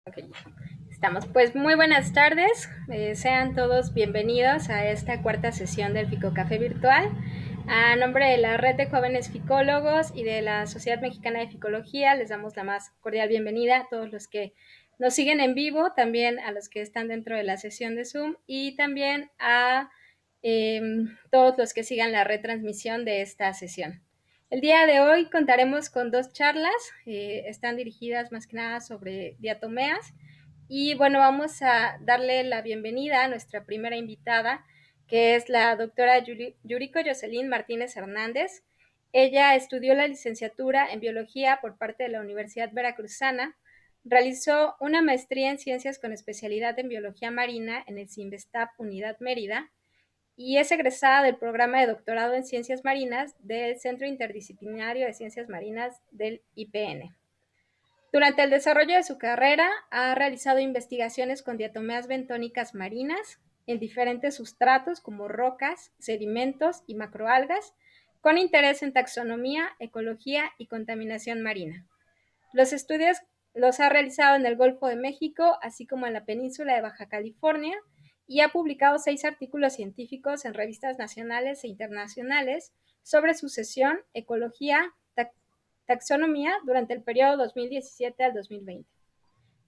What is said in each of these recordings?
Ok, estamos. Pues muy buenas tardes, sean todos bienvenidos a esta cuarta sesión del Ficocafé virtual. A nombre de la Red de Jóvenes Ficólogos y de la Sociedad Mexicana de Ficología, les damos la más cordial bienvenida a todos los que nos siguen en vivo, también a los que están dentro de la sesión de Zoom y también a todos los que sigan la retransmisión de esta sesión. El día de hoy contaremos con dos charlas, están dirigidas más que nada sobre diatomeas y bueno, vamos a darle la bienvenida a nuestra primera invitada, que es la doctora Yuriko Jocelyn Martínez Hernández. Ella estudió la licenciatura en biología por parte de la Universidad Veracruzana, realizó una maestría en ciencias con especialidad en biología marina en el CIMBESTAP Unidad Mérida, y es egresada del programa de doctorado en Ciencias Marinas del Centro Interdisciplinario de Ciencias Marinas del IPN. Durante el desarrollo de su carrera ha realizado investigaciones con diatomeas bentónicas marinas en diferentes sustratos como rocas, sedimentos y macroalgas, con interés en taxonomía, ecología y contaminación marina. Los estudios los ha realizado en el Golfo de México, así como en la península de Baja California, y ha publicado 6 artículos científicos en revistas nacionales e internacionales sobre sucesión, ecología, taxonomía durante el periodo 2017 al 2020.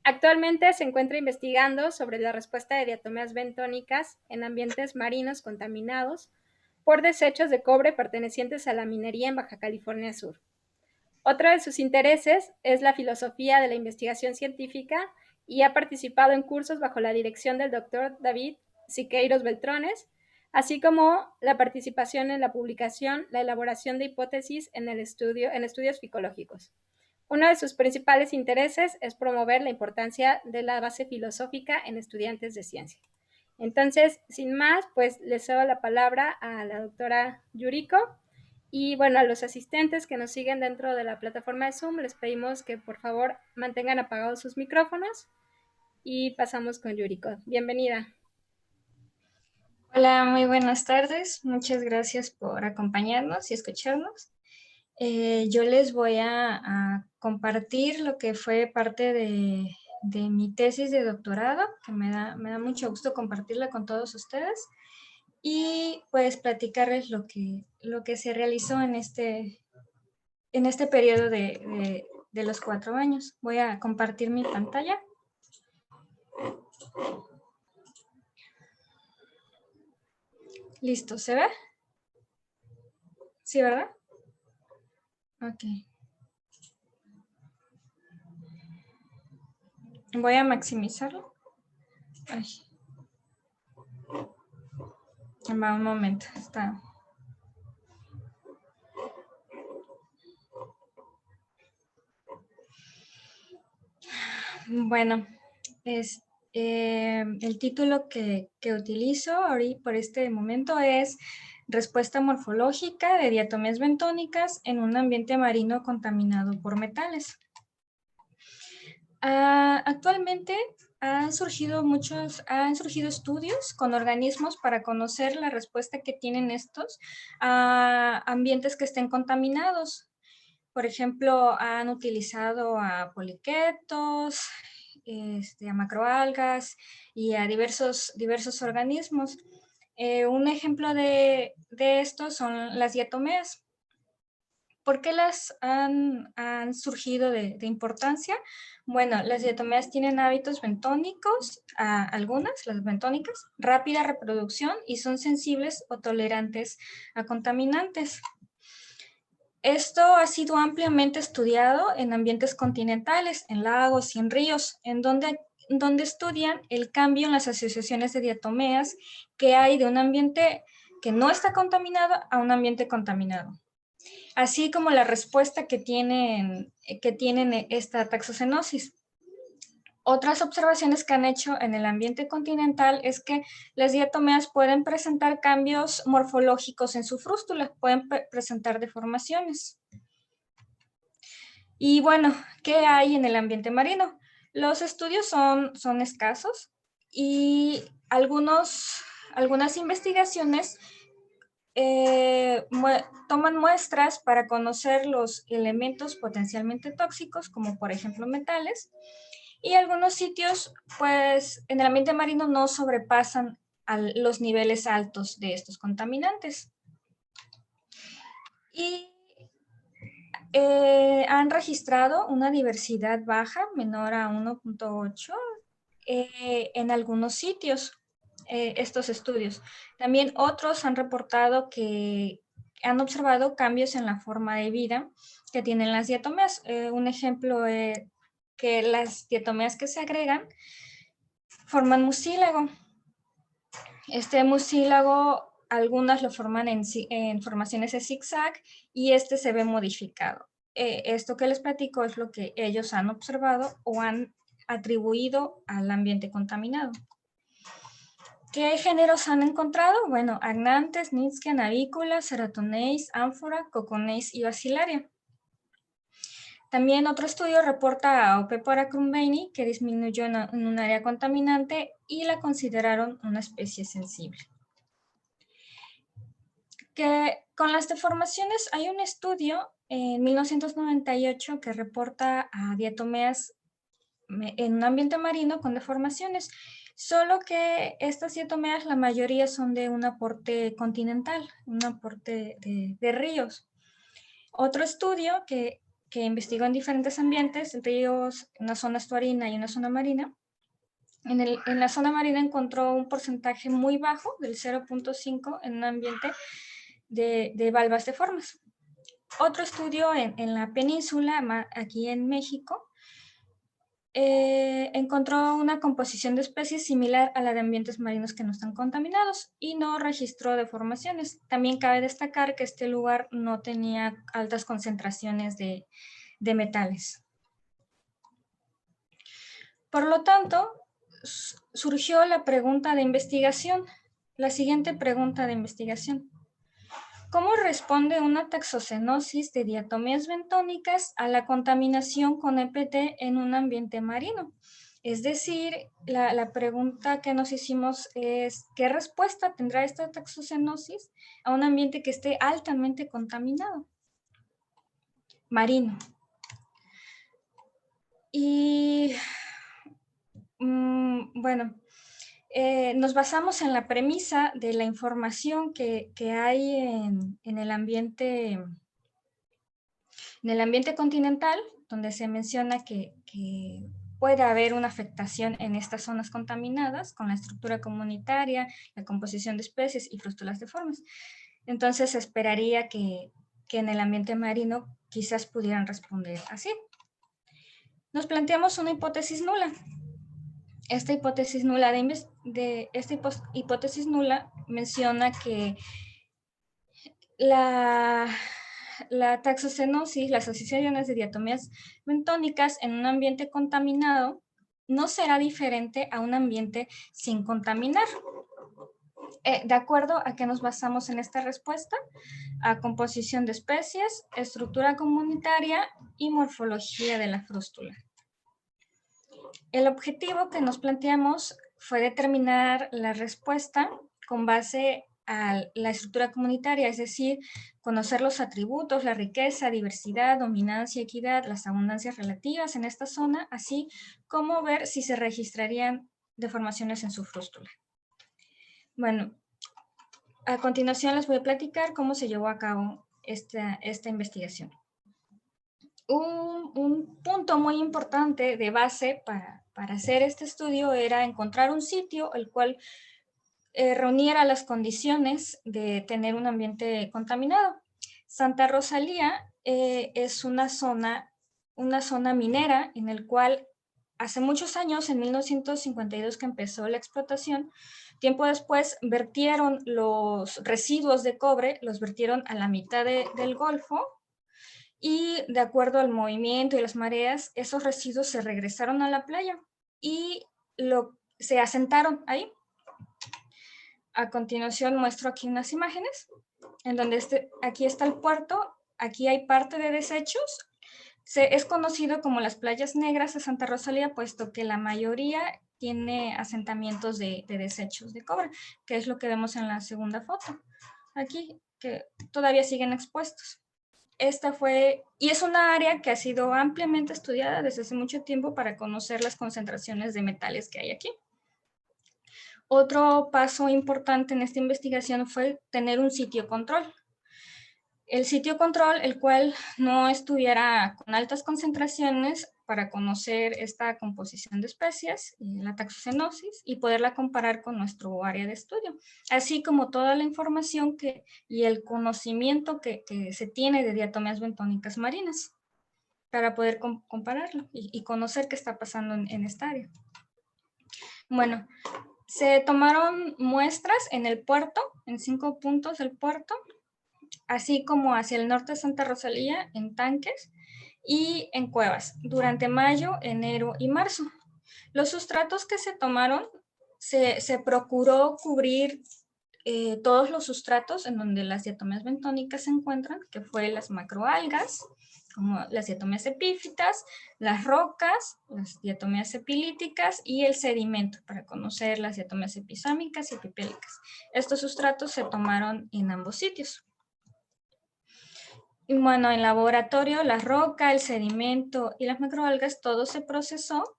Actualmente se encuentra investigando sobre la respuesta de diatomeas bentónicas en ambientes marinos contaminados por desechos de cobre pertenecientes a la minería en Baja California Sur. Otro de sus intereses es la filosofía de la investigación científica y ha participado en cursos bajo la dirección del doctor David Siqueiros Beltrones, así como la participación en la publicación, la elaboración de hipótesis en estudios ficológicos. Uno de sus principales intereses es promover la importancia de la base filosófica en estudiantes de ciencia. Entonces, sin más, pues les cedo la palabra a la doctora Yuriko. Y bueno, a los asistentes que nos siguen dentro de la plataforma de Zoom, les pedimos que por favor mantengan apagados sus micrófonos y pasamos con Yuriko. Bienvenida. Hola, muy buenas tardes. Muchas gracias por acompañarnos y escucharnos. Yo les voy a compartir lo que fue parte de mi tesis de doctorado, que me da mucho gusto compartirla con todos ustedes y pues platicarles lo que se realizó en este periodo de los 4 años. Voy a compartir mi pantalla. Listo, ¿se ve? Sí, ¿verdad? Ok. Voy a maximizarlo. Ay. Va, un momento. Está. Bueno, el título que utilizo ahorita por este momento es Respuesta morfológica de diatomeas bentónicas en un ambiente marino contaminado por metales. Actualmente han surgido estudios con organismos para conocer la respuesta que tienen estos a ambientes que estén contaminados. Por ejemplo, han utilizado a poliquetos, a macroalgas y a diversos organismos. Un ejemplo de estos son las diatomeas. ¿Por qué las han surgido de importancia? Bueno, las diatomeas tienen hábitos bentónicos, algunas, las bentónicas, rápida reproducción y son sensibles o tolerantes a contaminantes. Esto ha sido ampliamente estudiado en ambientes continentales, en lagos y en ríos, en donde estudian el cambio en las asociaciones de diatomeas que hay de un ambiente que no está contaminado a un ambiente contaminado, así como la respuesta que tienen esta taxocenosis. Otras observaciones que han hecho en el ambiente continental es que las diatomeas pueden presentar cambios morfológicos en su frústula, pueden presentar deformaciones. Y bueno, ¿qué hay en el ambiente marino? Los estudios son escasos y algunas investigaciones toman muestras para conocer los elementos potencialmente tóxicos, como por ejemplo metales, Y algunos sitios, pues, en el ambiente marino no sobrepasan los niveles altos de estos contaminantes. Y han registrado una diversidad baja, menor a 1.8, en algunos sitios, estos estudios. También otros han reportado que han observado cambios en la forma de vida que tienen las diatomeas. Un ejemplo es que las diatomeas que se agregan forman mucílago. Este mucílago, algunas lo forman en formaciones de zigzag y este se ve modificado. Esto que les platico es lo que ellos han observado o han atribuido al ambiente contaminado. ¿Qué géneros han encontrado? Bueno, Agnanthes, Nitschia, Navícola, Ceratoneis, Ánfora, Coconeis y Basilaria. También otro estudio reporta a Opepora crumbaini, que disminuyó en un área contaminante y la consideraron una especie sensible. Que con las deformaciones hay un estudio en 1998 que reporta a diatomeas en un ambiente marino con deformaciones, solo que estas diatomeas la mayoría son de un aporte continental, un aporte de ríos. Otro estudio que investigó en diferentes ambientes, ríos, una zona estuarina y una zona marina, en la zona marina encontró un porcentaje muy bajo, del 0.5, en un ambiente de valvas deformes. Otro estudio en la península, aquí en México, encontró una composición de especies similar a la de ambientes marinos que no están contaminados y no registró deformaciones. También cabe destacar que este lugar no tenía altas concentraciones de metales. Por lo tanto, surgió la pregunta de investigación, la siguiente pregunta de investigación. ¿Cómo responde una taxocenosis de diatomeas bentónicas a la contaminación con EPT en un ambiente marino? Es decir, la pregunta que nos hicimos es, ¿qué respuesta tendrá esta taxocenosis a un ambiente que esté altamente contaminado? Marino. Y, bueno, nos basamos en la premisa de la información que hay en el ambiente continental, donde se menciona que puede haber una afectación en estas zonas contaminadas con la estructura comunitaria, la composición de especies y frústulas deformes. Entonces se esperaría que en el ambiente marino quizás pudieran responder así. Nos planteamos una hipótesis nula. Esta hipótesis nula menciona que la taxocenosis, las asociaciones de diatomeas bentónicas en un ambiente contaminado no será diferente a un ambiente sin contaminar. ¿De acuerdo a qué nos basamos en esta respuesta? A composición de especies, estructura comunitaria y morfología de la frústula. El objetivo que nos planteamos fue determinar la respuesta con base a la estructura comunitaria, es decir, conocer los atributos, la riqueza, diversidad, dominancia, equidad, las abundancias relativas en esta zona, así como ver si se registrarían deformaciones en su frústula. Bueno, a continuación les voy a platicar cómo se llevó a cabo esta investigación. Un punto muy importante de base para hacer este estudio era encontrar un sitio el cual reuniera las condiciones de tener un ambiente contaminado. Santa Rosalía es una zona minera en el cual hace muchos años, en 1952 que empezó la explotación, tiempo después vertieron los residuos de cobre, los vertieron a la mitad del Golfo, y de acuerdo al movimiento y las mareas, esos residuos se regresaron a la playa y se asentaron ahí. A continuación muestro aquí unas imágenes en donde aquí está el puerto, aquí hay parte de desechos. Es conocido como las playas negras de Santa Rosalía, puesto que la mayoría tiene asentamientos de desechos de cobre, que es lo que vemos en la segunda foto. Aquí, que todavía siguen expuestos. esta fue, y es una área que ha sido ampliamente estudiada desde hace mucho tiempo para conocer las concentraciones de metales que hay aquí. Otro paso importante en esta investigación fue tener un sitio control. El sitio control, el cual no estuviera con altas concentraciones para conocer esta composición de especies, la taxocenosis, y poderla comparar con nuestro área de estudio, así como toda la información y el conocimiento que se tiene de diatomeas bentónicas marinas, para poder compararlo y conocer qué está pasando en esta área. Bueno, se tomaron muestras en el puerto, en 5 puntos del puerto, así como hacia el norte de Santa Rosalía, en tanques y en cuevas, durante mayo, enero y marzo. Los sustratos que se tomaron, se procuró cubrir todos los sustratos en donde las diatomeas bentónicas se encuentran, que fue las macroalgas, como las diatomeas epífitas, las rocas, las diatomeas epilíticas y el sedimento, para conocer las diatomeas episámicas y epipélicas. Estos sustratos se tomaron en ambos sitios. Y bueno, en laboratorio, la roca, el sedimento y las macroalgas, todo se procesó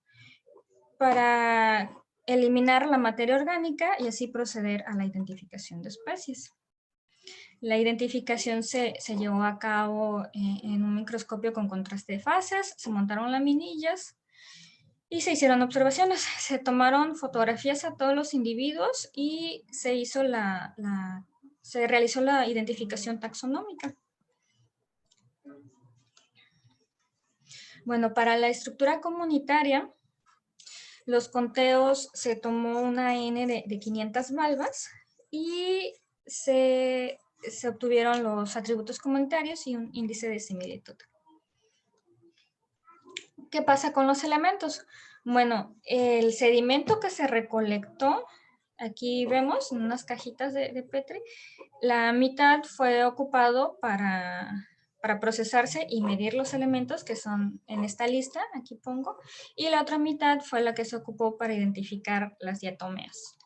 para eliminar la materia orgánica y así proceder a la identificación de especies. La identificación se llevó a cabo en un microscopio con contraste de fases, se montaron laminillas y se hicieron observaciones. Se tomaron fotografías a todos los individuos y se hizo se realizó la identificación taxonómica. Bueno, para la estructura comunitaria, los conteos, se tomó una N de 500 valvas y se obtuvieron los atributos comunitarios y un índice de similitud. ¿Qué pasa con los elementos? Bueno, el sedimento que se recolectó, aquí vemos en unas cajitas de Petri, la mitad fue ocupado para procesarse y medir los elementos que son en esta lista, aquí pongo, y la otra mitad fue la que se ocupó para identificar las diatomeas.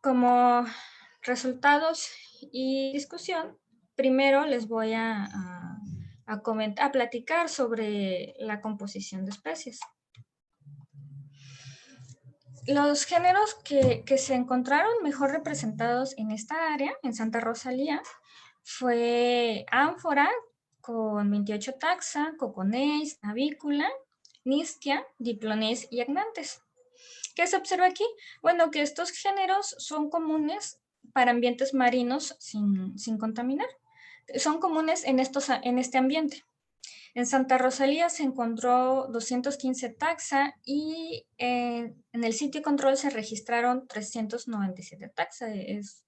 Como resultados y discusión, primero les voy a platicar sobre la composición de especies. Los géneros que se encontraron mejor representados en esta área, en Santa Rosalía, fue ánfora con 28 taxa, coconeis, navícula, nisquia, diplones y agnantes. ¿Qué se observa aquí? Bueno, que estos géneros son comunes para ambientes marinos sin contaminar. Son comunes en este ambiente. En Santa Rosalía se encontró 215 taxa y en el sitio control se registraron 397 taxa. Es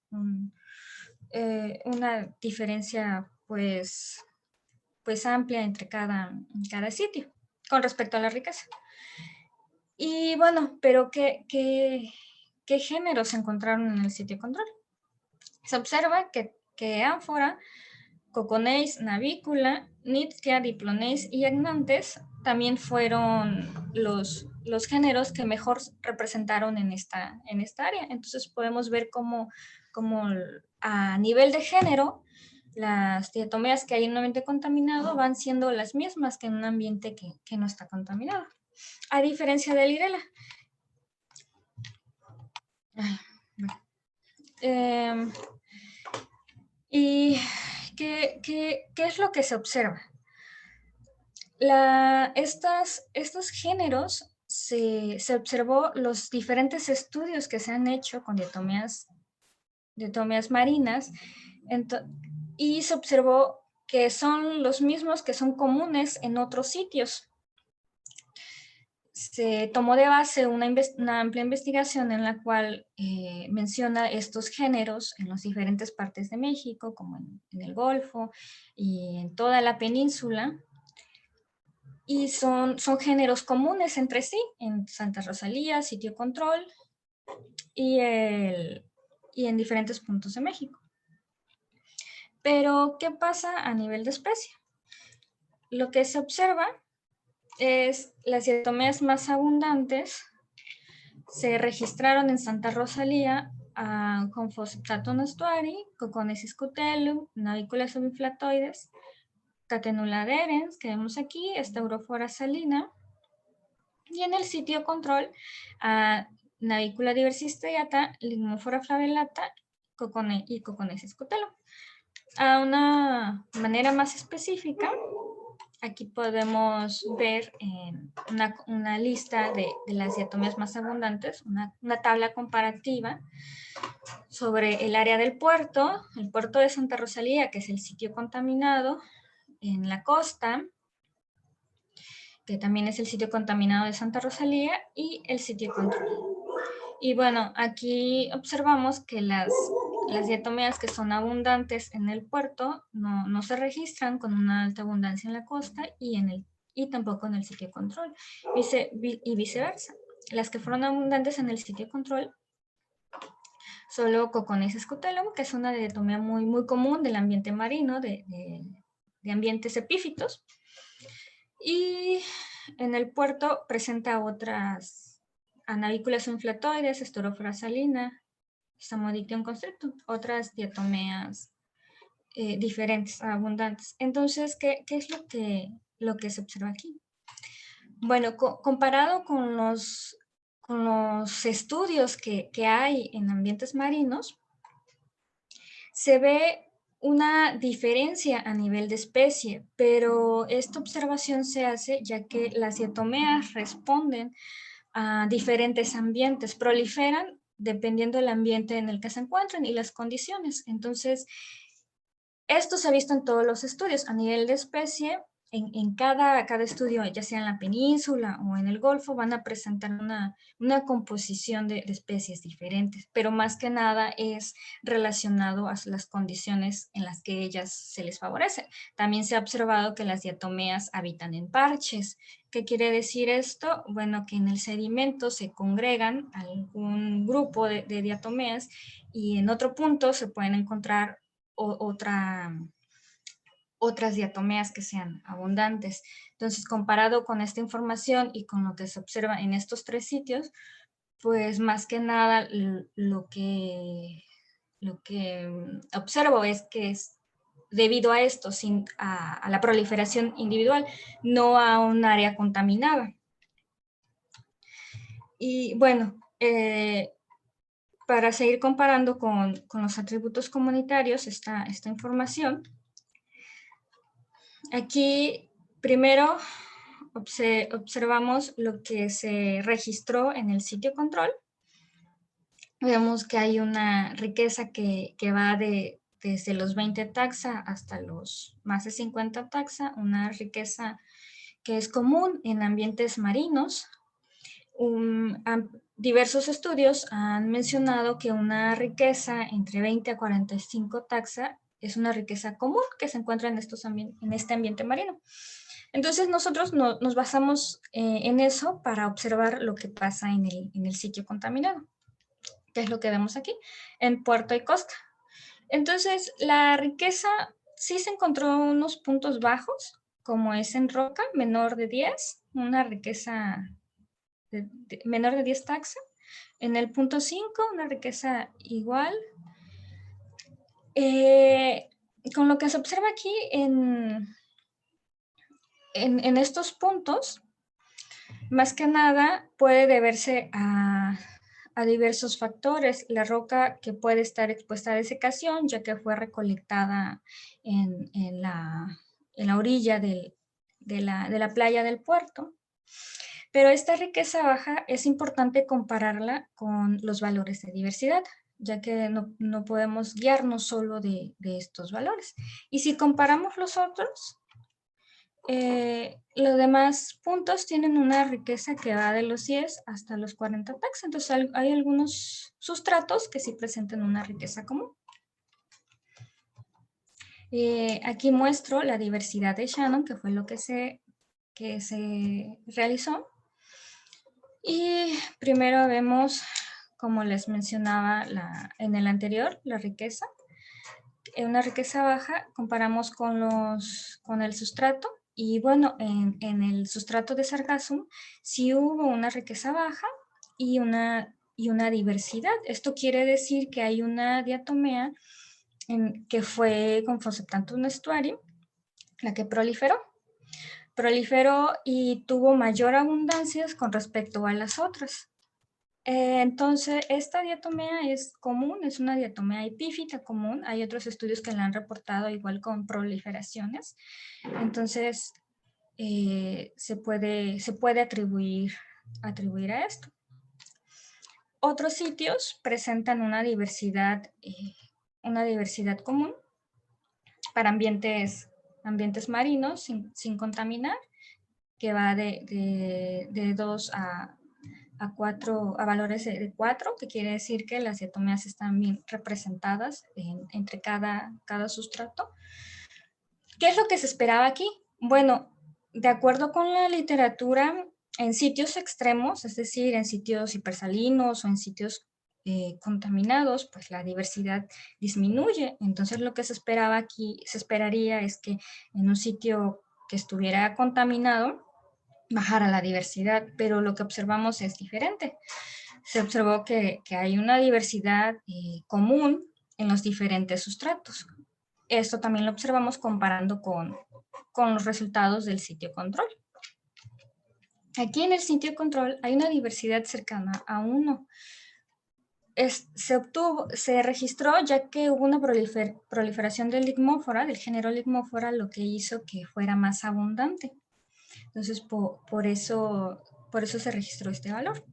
una diferencia pues amplia entre cada sitio con respecto a la riqueza. Y bueno, pero ¿qué géneros se encontraron en el sitio control? Se observa que ánfora, coconeis, navícula, nitschia, diplones y agnantes también fueron los géneros que mejor representaron en esta área. Entonces podemos ver cómo a nivel de género, las diatomeas que hay en un ambiente contaminado van siendo las mismas que en un ambiente que no está contaminado. A diferencia del Lirella. ¿Y qué es lo que se observa? Estos géneros se observó los diferentes estudios que se han hecho con diatomeas marinas y se observó que son los mismos que son comunes en otros sitios. Se tomó de base una amplia investigación en la cual menciona estos géneros en las diferentes partes de México, como en el Golfo y en toda la península, y son géneros comunes entre sí, en Santa Rosalía, Sitio Control y en diferentes puntos de México. Pero, ¿qué pasa a nivel de especie? Lo que se observa es las diatomeas más abundantes se registraron en Santa Rosalía con Fosfatatum astuari, Coconesis scutellum, Naviculas subinflatoides, Catenula adherens, que vemos aquí, Staurophora salina, y en el sitio control, Navicula diversistriata, Lignophora flavellata y Coconesis scutellum. A una manera más específica, aquí podemos ver una lista de las diatomeas más abundantes, una tabla comparativa sobre el área del puerto, el puerto de Santa Rosalía, que es el sitio contaminado, en la costa, que también es el sitio contaminado de Santa Rosalía, y el sitio control. Y bueno, aquí observamos que las diatomeas que son abundantes en el puerto no se registran con una alta abundancia en la costa y tampoco en el sitio control, y viceversa. Las que fueron abundantes en el sitio control, solo Coconesis scutellum, que es una diatomea muy común del ambiente marino, de ambientes epífitos, y en el puerto presenta otras Naviculas inflatoides, Staurophora salina, Samodichium constrictum, otras diatomeas diferentes, abundantes. Entonces, ¿qué es lo que se observa aquí? Bueno, comparado con los estudios que hay en ambientes marinos, se ve una diferencia a nivel de especie, pero esta observación se hace ya que las diatomeas responden a diferentes ambientes, proliferan dependiendo del ambiente en el que se encuentren y las condiciones. Entonces, esto se ha visto en todos los estudios a nivel de especie. En cada estudio, ya sea en la península o en el Golfo, van a presentar una composición de especies diferentes, pero más que nada es relacionado a las condiciones en las que ellas se les favorece. También se ha observado que las diatomeas habitan en parches. ¿Qué quiere decir esto? Bueno, que en el sedimento se congregan algún grupo de diatomeas y en otro punto se pueden encontrar otras diatomeas que sean abundantes. Entonces, comparado con esta información y con lo que se observa en estos tres sitios, pues más que nada lo que observo es que es debido a esto, a la proliferación individual, no a un área contaminada. Y bueno, para seguir comparando con los atributos comunitarios, esta información, aquí primero observamos lo que se registró en el sitio control. Vemos que hay una riqueza que va desde los 20 taxa hasta los más de 50 taxa, una riqueza que es común en ambientes marinos. Diversos estudios han mencionado que una riqueza entre 20 a 45 taxa es una riqueza común que se encuentra en este ambiente marino. Entonces nosotros nos basamos en eso para observar lo que pasa en el sitio contaminado, que es lo que vemos aquí, en puerto y costa. Entonces la riqueza sí se encontró unos puntos bajos, como es en roca, menor de 10, una riqueza menor de 10 taxa. En el punto 5, una riqueza igual. Con lo que se observa aquí en estos puntos, más que nada puede deberse a diversos factores. La roca que puede estar expuesta a desecación, ya que fue recolectada en la orilla de la playa del puerto. Pero esta riqueza baja es importante compararla con los valores de diversidad, ya que no podemos guiarnos solo de estos valores. Y si comparamos los otros, los demás puntos tienen una riqueza que va de los 10 hasta los 40 taxa. Entonces hay algunos sustratos que sí presentan una riqueza común. Aquí muestro la diversidad de Shannon, que fue lo que se realizó. Y primero vemos, como les mencionaba en el anterior, la riqueza. En una riqueza baja comparamos con el sustrato. Y bueno, en el sustrato de Sargassum sí hubo una riqueza baja y una y una diversidad. Esto quiere decir que hay una diatomea que fue con Foseptantus nestuari, la que proliferó y tuvo mayor abundancia con respecto a las otras. Entonces, esta diatomea es común, es una diatomea epífita común. Hay otros estudios que la han reportado igual con proliferaciones. Entonces, se puede atribuir a esto. Otros sitios presentan una diversidad común para ambientes marinos sin contaminar, que va de 2 a 4, a valores de 4, que quiere decir que las diatomeas están bien representadas entre cada sustrato. ¿Qué es lo que se esperaba aquí? Bueno, de acuerdo con la literatura, en sitios extremos, es decir, en sitios hipersalinos o en sitios contaminados, pues la diversidad disminuye. Entonces lo que se esperaría es que en un sitio que estuviera contaminado, bajara la diversidad, pero lo que observamos es diferente. Se observó que hay una diversidad común en los diferentes sustratos. Esto también lo observamos comparando con los resultados del sitio control. Aquí en el sitio control hay una diversidad cercana a 1. Se registró ya que hubo una proliferación del ligmófora, del género ligmófora, lo que hizo que fuera más abundante. Entonces, por eso se registró este valor.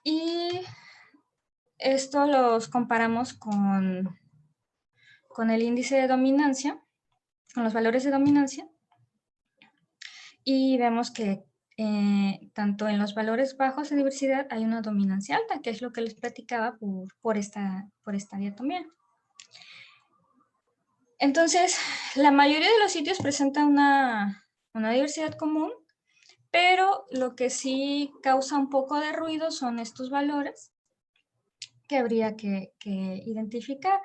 Y esto los comparamos con el índice de dominancia, con los valores de dominancia, y vemos que tanto en los valores bajos de diversidad hay una dominancia alta, que es lo que les platicaba por esta diatomea. Entonces, la mayoría de los sitios presenta una diversidad común, pero lo que sí causa un poco de ruido son estos valores que habría que identificar.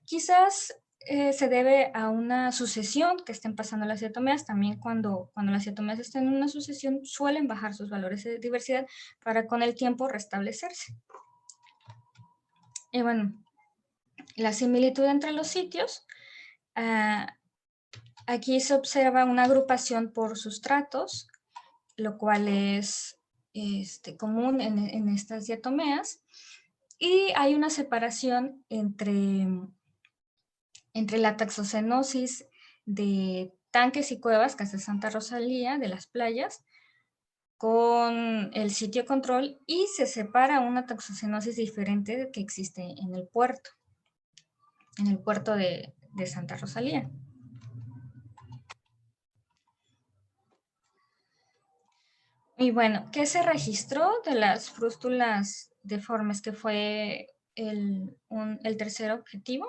Quizás se debe a una sucesión que estén pasando las diatomeas. También cuando las diatomeas están en una sucesión suelen bajar sus valores de diversidad para con el tiempo restablecerse. Y bueno, la similitud entre los sitios. Aquí se observa una agrupación por sustratos, lo cual es común en estas diatomeas. Y hay una separación entre la taxocenosis de tanques y cuevas, que es de Santa Rosalía, de las playas, con el sitio control, y se separa una taxocenosis diferente que existe en el puerto de Santa Rosalía. Y bueno, ¿qué se registró de las frústulas deformes, que fue el tercer objetivo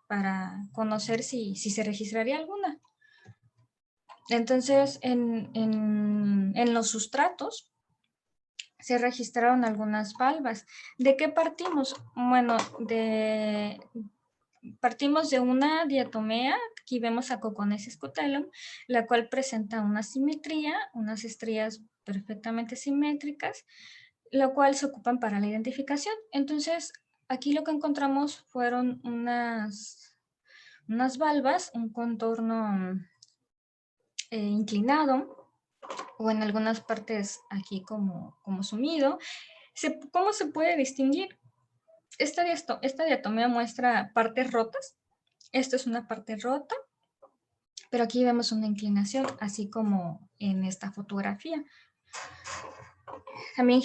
para conocer si se registraría alguna? Entonces, en los sustratos se registraron algunas valvas. ¿De qué partimos? Bueno, partimos de una diatomea. Aquí vemos a Coconesis scutellum, la cual presenta una simetría, unas estrías perfectamente simétricas, lo cual se ocupan para la identificación. Entonces, aquí lo que encontramos fueron unas valvas, un contorno inclinado, o en algunas partes aquí como sumido. ¿Cómo se puede distinguir? Esta diatomea muestra partes rotas. Esto es una parte rota, pero aquí vemos una inclinación, así como en esta fotografía. También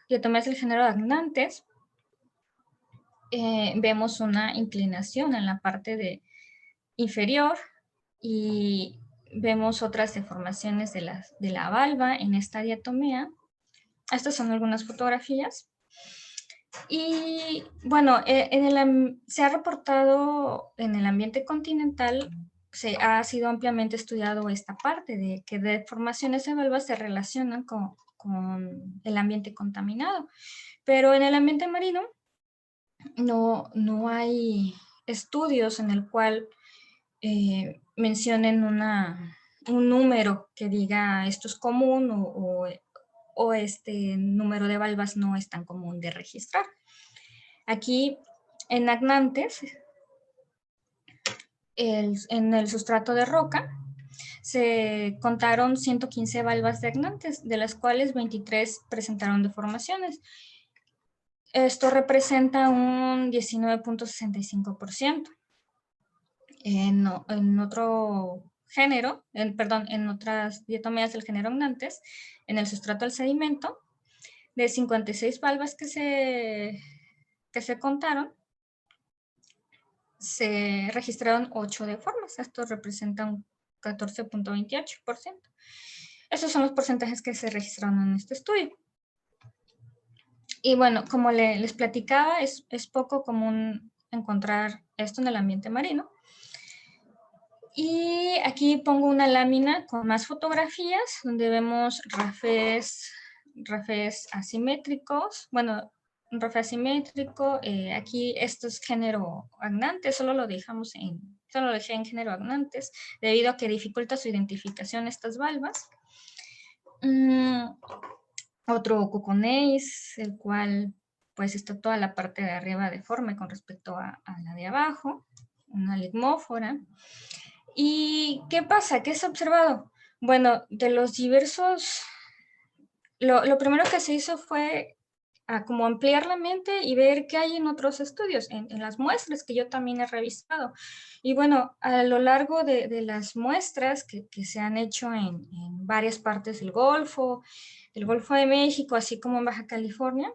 diatomeas del género Agnanthes. Vemos una inclinación en la parte inferior, y vemos otras deformaciones de la valva en esta diatomea. Estas son algunas fotografías. Y bueno, se ha reportado en el ambiente continental, se ha sido ampliamente estudiado esta parte de que deformaciones de valvas se relacionan con el ambiente contaminado. Pero en el ambiente marino no hay estudios en el cual mencionen un número que diga esto es común o este número de valvas no es tan común de registrar. Aquí en Nagnantes, en el sustrato de roca, se contaron 115 valvas de Nagnantes, de las cuales 23 presentaron deformaciones. Esto representa un 19.65%. En otro género, en otras diatomeas del género Agnantes, en el sustrato del sedimento, de 56 valvas que se contaron, se registraron 8 deformes. Esto representa un 14.28%. Esos son los porcentajes que se registraron en este estudio. Y bueno, como les platicaba, es poco común encontrar esto en el ambiente marino. Y aquí pongo una lámina con más fotografías donde vemos rafés asimétricos. Bueno, un rafé asimétrico. Aquí esto es género Agnantes, solo lo dejé en género Agnantes debido a que dificulta su identificación estas valvas. Otro Coconeis, el cual pues está toda la parte de arriba deforme con respecto a la de abajo. Una ligmófora. ¿Y qué pasa? ¿Qué se ha observado? Bueno, de los diversos, lo primero que se hizo fue como ampliar la mente y ver qué hay en otros estudios, en las muestras que yo también he revisado. Y bueno, a lo largo de las muestras que se han hecho en varias partes del Golfo de México, así como en Baja California,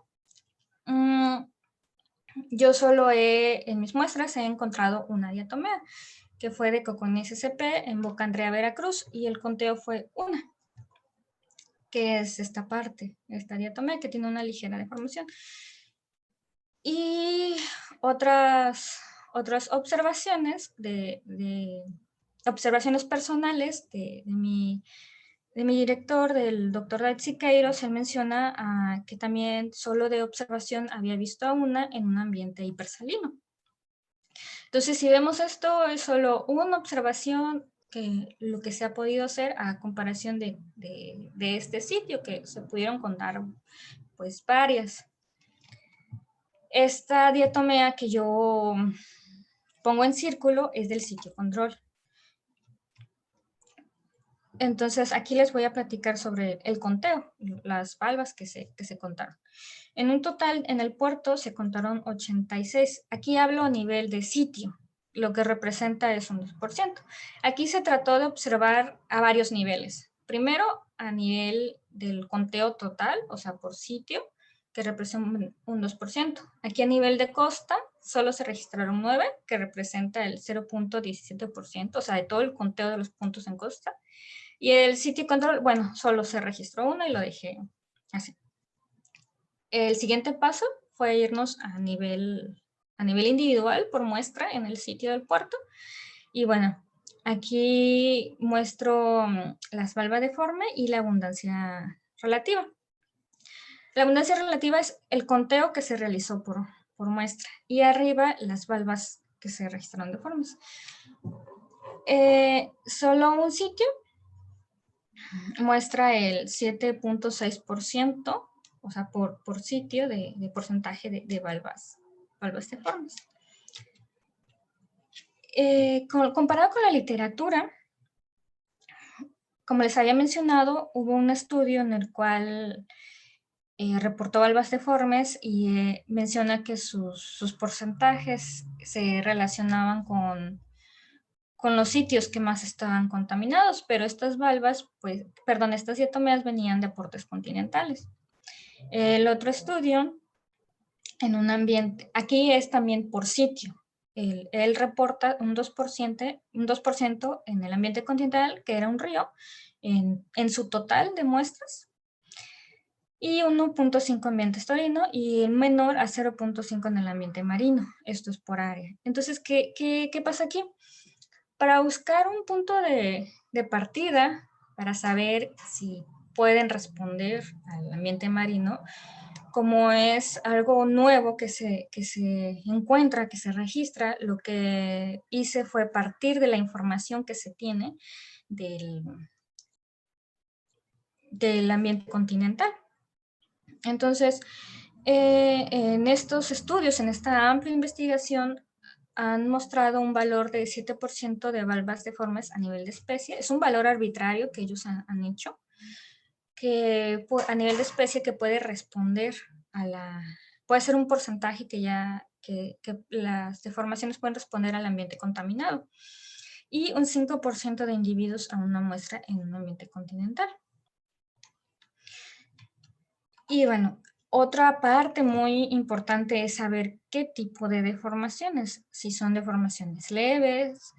yo solo en mis muestras he encontrado una diatomea, que fue de Coconeis sp en Boca Andrea, Veracruz, y el conteo fue una, que es esta parte, esta diatomea que tiene una ligera deformación. Y otras observaciones observaciones personales de mi director, del doctor David Siqueiros. Él menciona que también solo de observación había visto a una en un ambiente hipersalino. Entonces, si vemos esto, es solo una observación que lo que se ha podido hacer a comparación de este sitio, que se pudieron contar pues varias. Esta diatomea que yo pongo en círculo es del sitio control. Entonces, aquí les voy a platicar sobre el conteo, las valvas que se contaron. En un total, en el puerto se contaron 86. Aquí hablo a nivel de sitio, lo que representa es un 2%. Aquí se trató de observar a varios niveles. Primero, a nivel del conteo total, o sea, por sitio, que representa un 2%. Aquí a nivel de costa, solo se registraron 9, que representa el 0.17%, o sea, de todo el conteo de los puntos en costa. Y el sitio control, bueno, solo se registró uno y lo dejé así. El siguiente paso fue irnos a nivel individual por muestra en el sitio del puerto. Y bueno, aquí muestro las valvas deforme y la abundancia relativa. La abundancia relativa es el conteo que se realizó por muestra. Y arriba las valvas que se registraron deformes. Solo un sitio muestra el 7.6%, o sea, por sitio de porcentaje de valvas deformes. Comparado con la literatura, como les había mencionado, hubo un estudio en el cual reportó valvas deformes y menciona que sus porcentajes se relacionaban con los sitios que más estaban contaminados, pero estas valvas, estas diatomeas venían de aportes continentales. El otro estudio, en un ambiente, aquí es también por sitio. Él reporta un 2% en el ambiente continental, que era un río, en su total de muestras, y 1.5 ambiente estorino y menor a 0.5 en el ambiente marino. Esto es por área. Entonces, ¿qué pasa aquí? Para buscar un punto de partida, para saber si pueden responder al ambiente marino, como es algo nuevo que se encuentra, que se registra, lo que hice fue partir de la información que se tiene del ambiente continental. Entonces, en estos estudios, en esta amplia investigación, han mostrado un valor de 7% de valvas deformes a nivel de especie. Es un valor arbitrario que ellos han hecho, que a nivel de especie que puede responder a la... Puede ser un porcentaje que las deformaciones pueden responder al ambiente contaminado. Y un 5% de individuos a una muestra en un ambiente continental. Y bueno, otra parte muy importante es saber qué tipo de deformaciones, si son deformaciones leves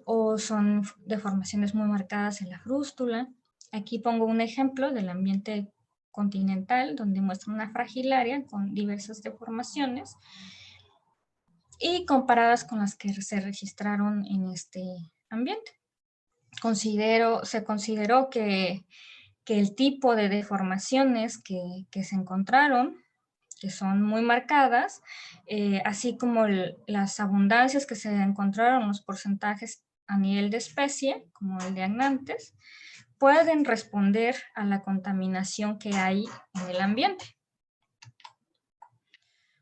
o son deformaciones muy marcadas en la frústula. Aquí pongo un ejemplo del ambiente continental donde muestra una fragilaria con diversas deformaciones y comparadas con las que se registraron en este ambiente. Se consideró que el tipo de deformaciones que se encontraron, que son muy marcadas, así como las abundancias que se encontraron, los porcentajes a nivel de especie, como el de agnantes, pueden responder a la contaminación que hay en el ambiente.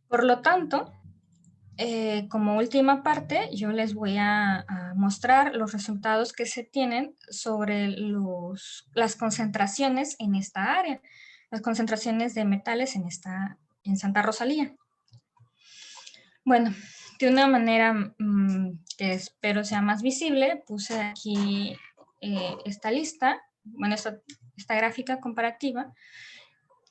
Por lo tanto, como última parte, yo les voy a mostrar los resultados que se tienen sobre las concentraciones en esta área, las concentraciones de metales en Santa Rosalía. Bueno, de una manera que espero sea más visible, puse aquí esta lista, bueno, esta gráfica comparativa.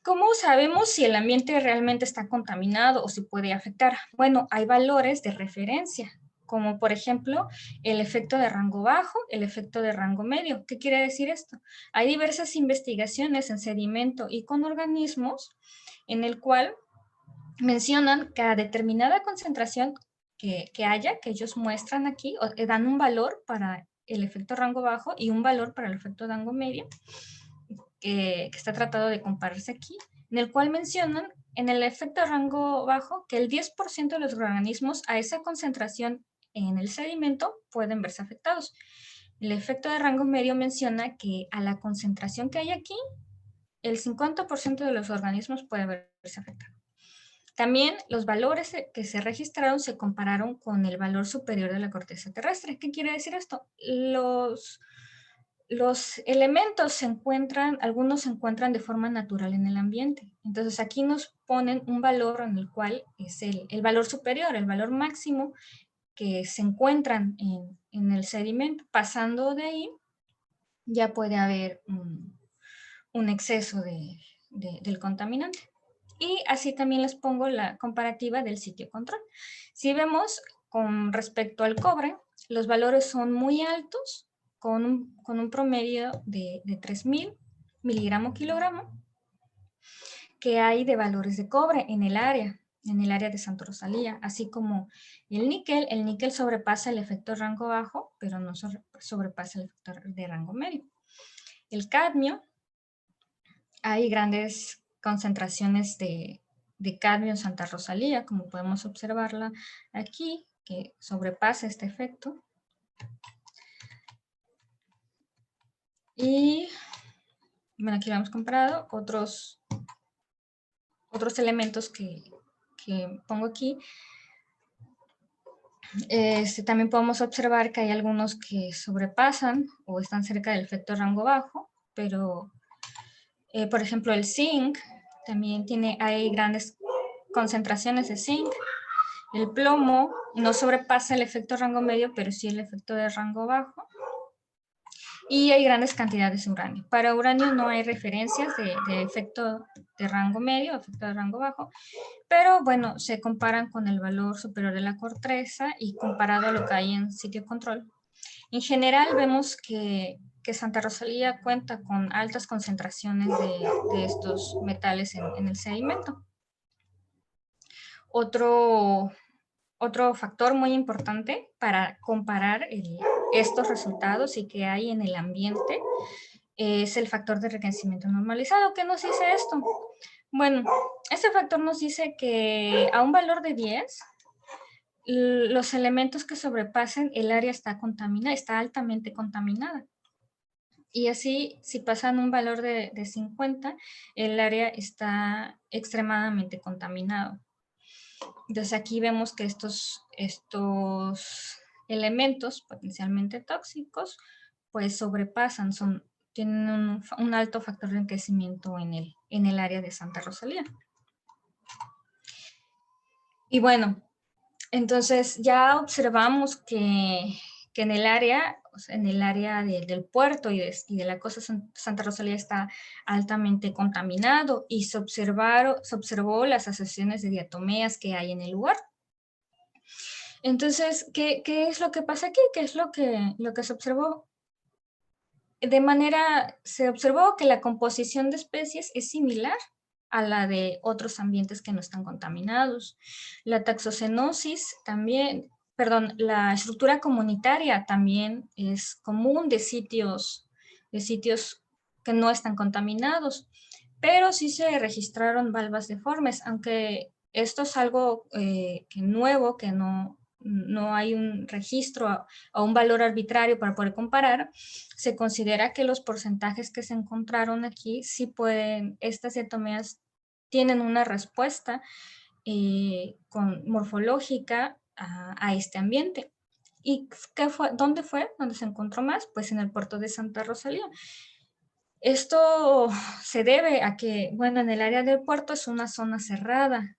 ¿Cómo sabemos si el ambiente realmente está contaminado o si puede afectar? Bueno, hay valores de referencia, como por ejemplo el efecto de rango bajo, el efecto de rango medio. ¿Qué quiere decir esto? Hay diversas investigaciones en sedimento y con organismos en el cual mencionan que a determinada concentración que haya, que ellos muestran aquí, dan un valor para el efecto rango bajo y un valor para el efecto rango medio, que está tratado de compararse aquí, en el cual mencionan en el efecto rango bajo que el 10% de los organismos a esa concentración en el sedimento pueden verse afectados. El efecto de rango medio menciona que a la concentración que hay aquí, el 50% de los organismos puede verse afectado. También los valores que se registraron se compararon con el valor superior de la corteza terrestre. ¿Qué quiere decir esto? Los elementos algunos se encuentran de forma natural en el ambiente. Entonces aquí nos ponen un valor en el cual es el valor superior, el valor máximo que se encuentran en el sedimento. Pasando de ahí, ya puede haber un exceso del contaminante. Y así también les pongo la comparativa del sitio control. Si vemos con respecto al cobre, los valores son muy altos, con un promedio de 3.000 miligramo kilogramo, que hay de valores de cobre en el área de Santa Rosalía, así como el níquel sobrepasa el efecto rango bajo, pero no sobrepasa el efecto de rango medio. El cadmio, hay grandes concentraciones de cadmio en Santa Rosalía, como podemos observarla aquí, que sobrepasa este efecto. Y bueno, aquí lo hemos comparado, otros elementos que pongo aquí. También podemos observar que hay algunos que sobrepasan o están cerca del efecto rango bajo, pero por ejemplo el zinc también hay grandes concentraciones de zinc. El plomo no sobrepasa el efecto rango medio, pero sí el efecto de rango bajo. Y hay grandes cantidades de uranio. Para uranio no hay referencias de efecto de rango medio, efecto de rango bajo, pero bueno, se comparan con el valor superior de la corteza y comparado a lo que hay en sitio control. En general vemos que Santa Rosalía cuenta con altas concentraciones de estos metales en el sedimento. Otro factor muy importante para comparar estos resultados y que hay en el ambiente es el factor de enriquecimiento normalizado. ¿Qué nos dice esto? Bueno, este factor nos dice que a un valor de 10, los elementos que sobrepasen el área está altamente contaminada. Y así, si pasan un valor de 50, el área está extremadamente contaminado. Entonces aquí vemos que estos elementos potencialmente tóxicos pues sobrepasan, tienen un alto factor de enriquecimiento en el área de Santa Rosalía. Y bueno, entonces ya observamos que en el área, o sea, en el área del puerto y de la costa Santa Rosalía está altamente contaminado y se observó las asociaciones de diatomeas que hay en el lugar. Entonces, ¿qué es lo que pasa aquí? ¿Qué es lo que se observó? Se observó que la composición de especies es similar a la de otros ambientes que no están contaminados. La taxocenosis también, perdón, la estructura comunitaria también es común de sitios que no están contaminados, pero sí se registraron valvas deformes, aunque esto es algo que nuevo, que no hay un registro o un valor arbitrario para poder comparar. Se considera que los porcentajes que se encontraron aquí sí pueden, estas diatomeas tienen una respuesta morfológica a este ambiente. ¿Y dónde fue? ¿Dónde se encontró más? Pues en el puerto de Santa Rosalía. Esto se debe a que, bueno, en el área del puerto es una zona cerrada,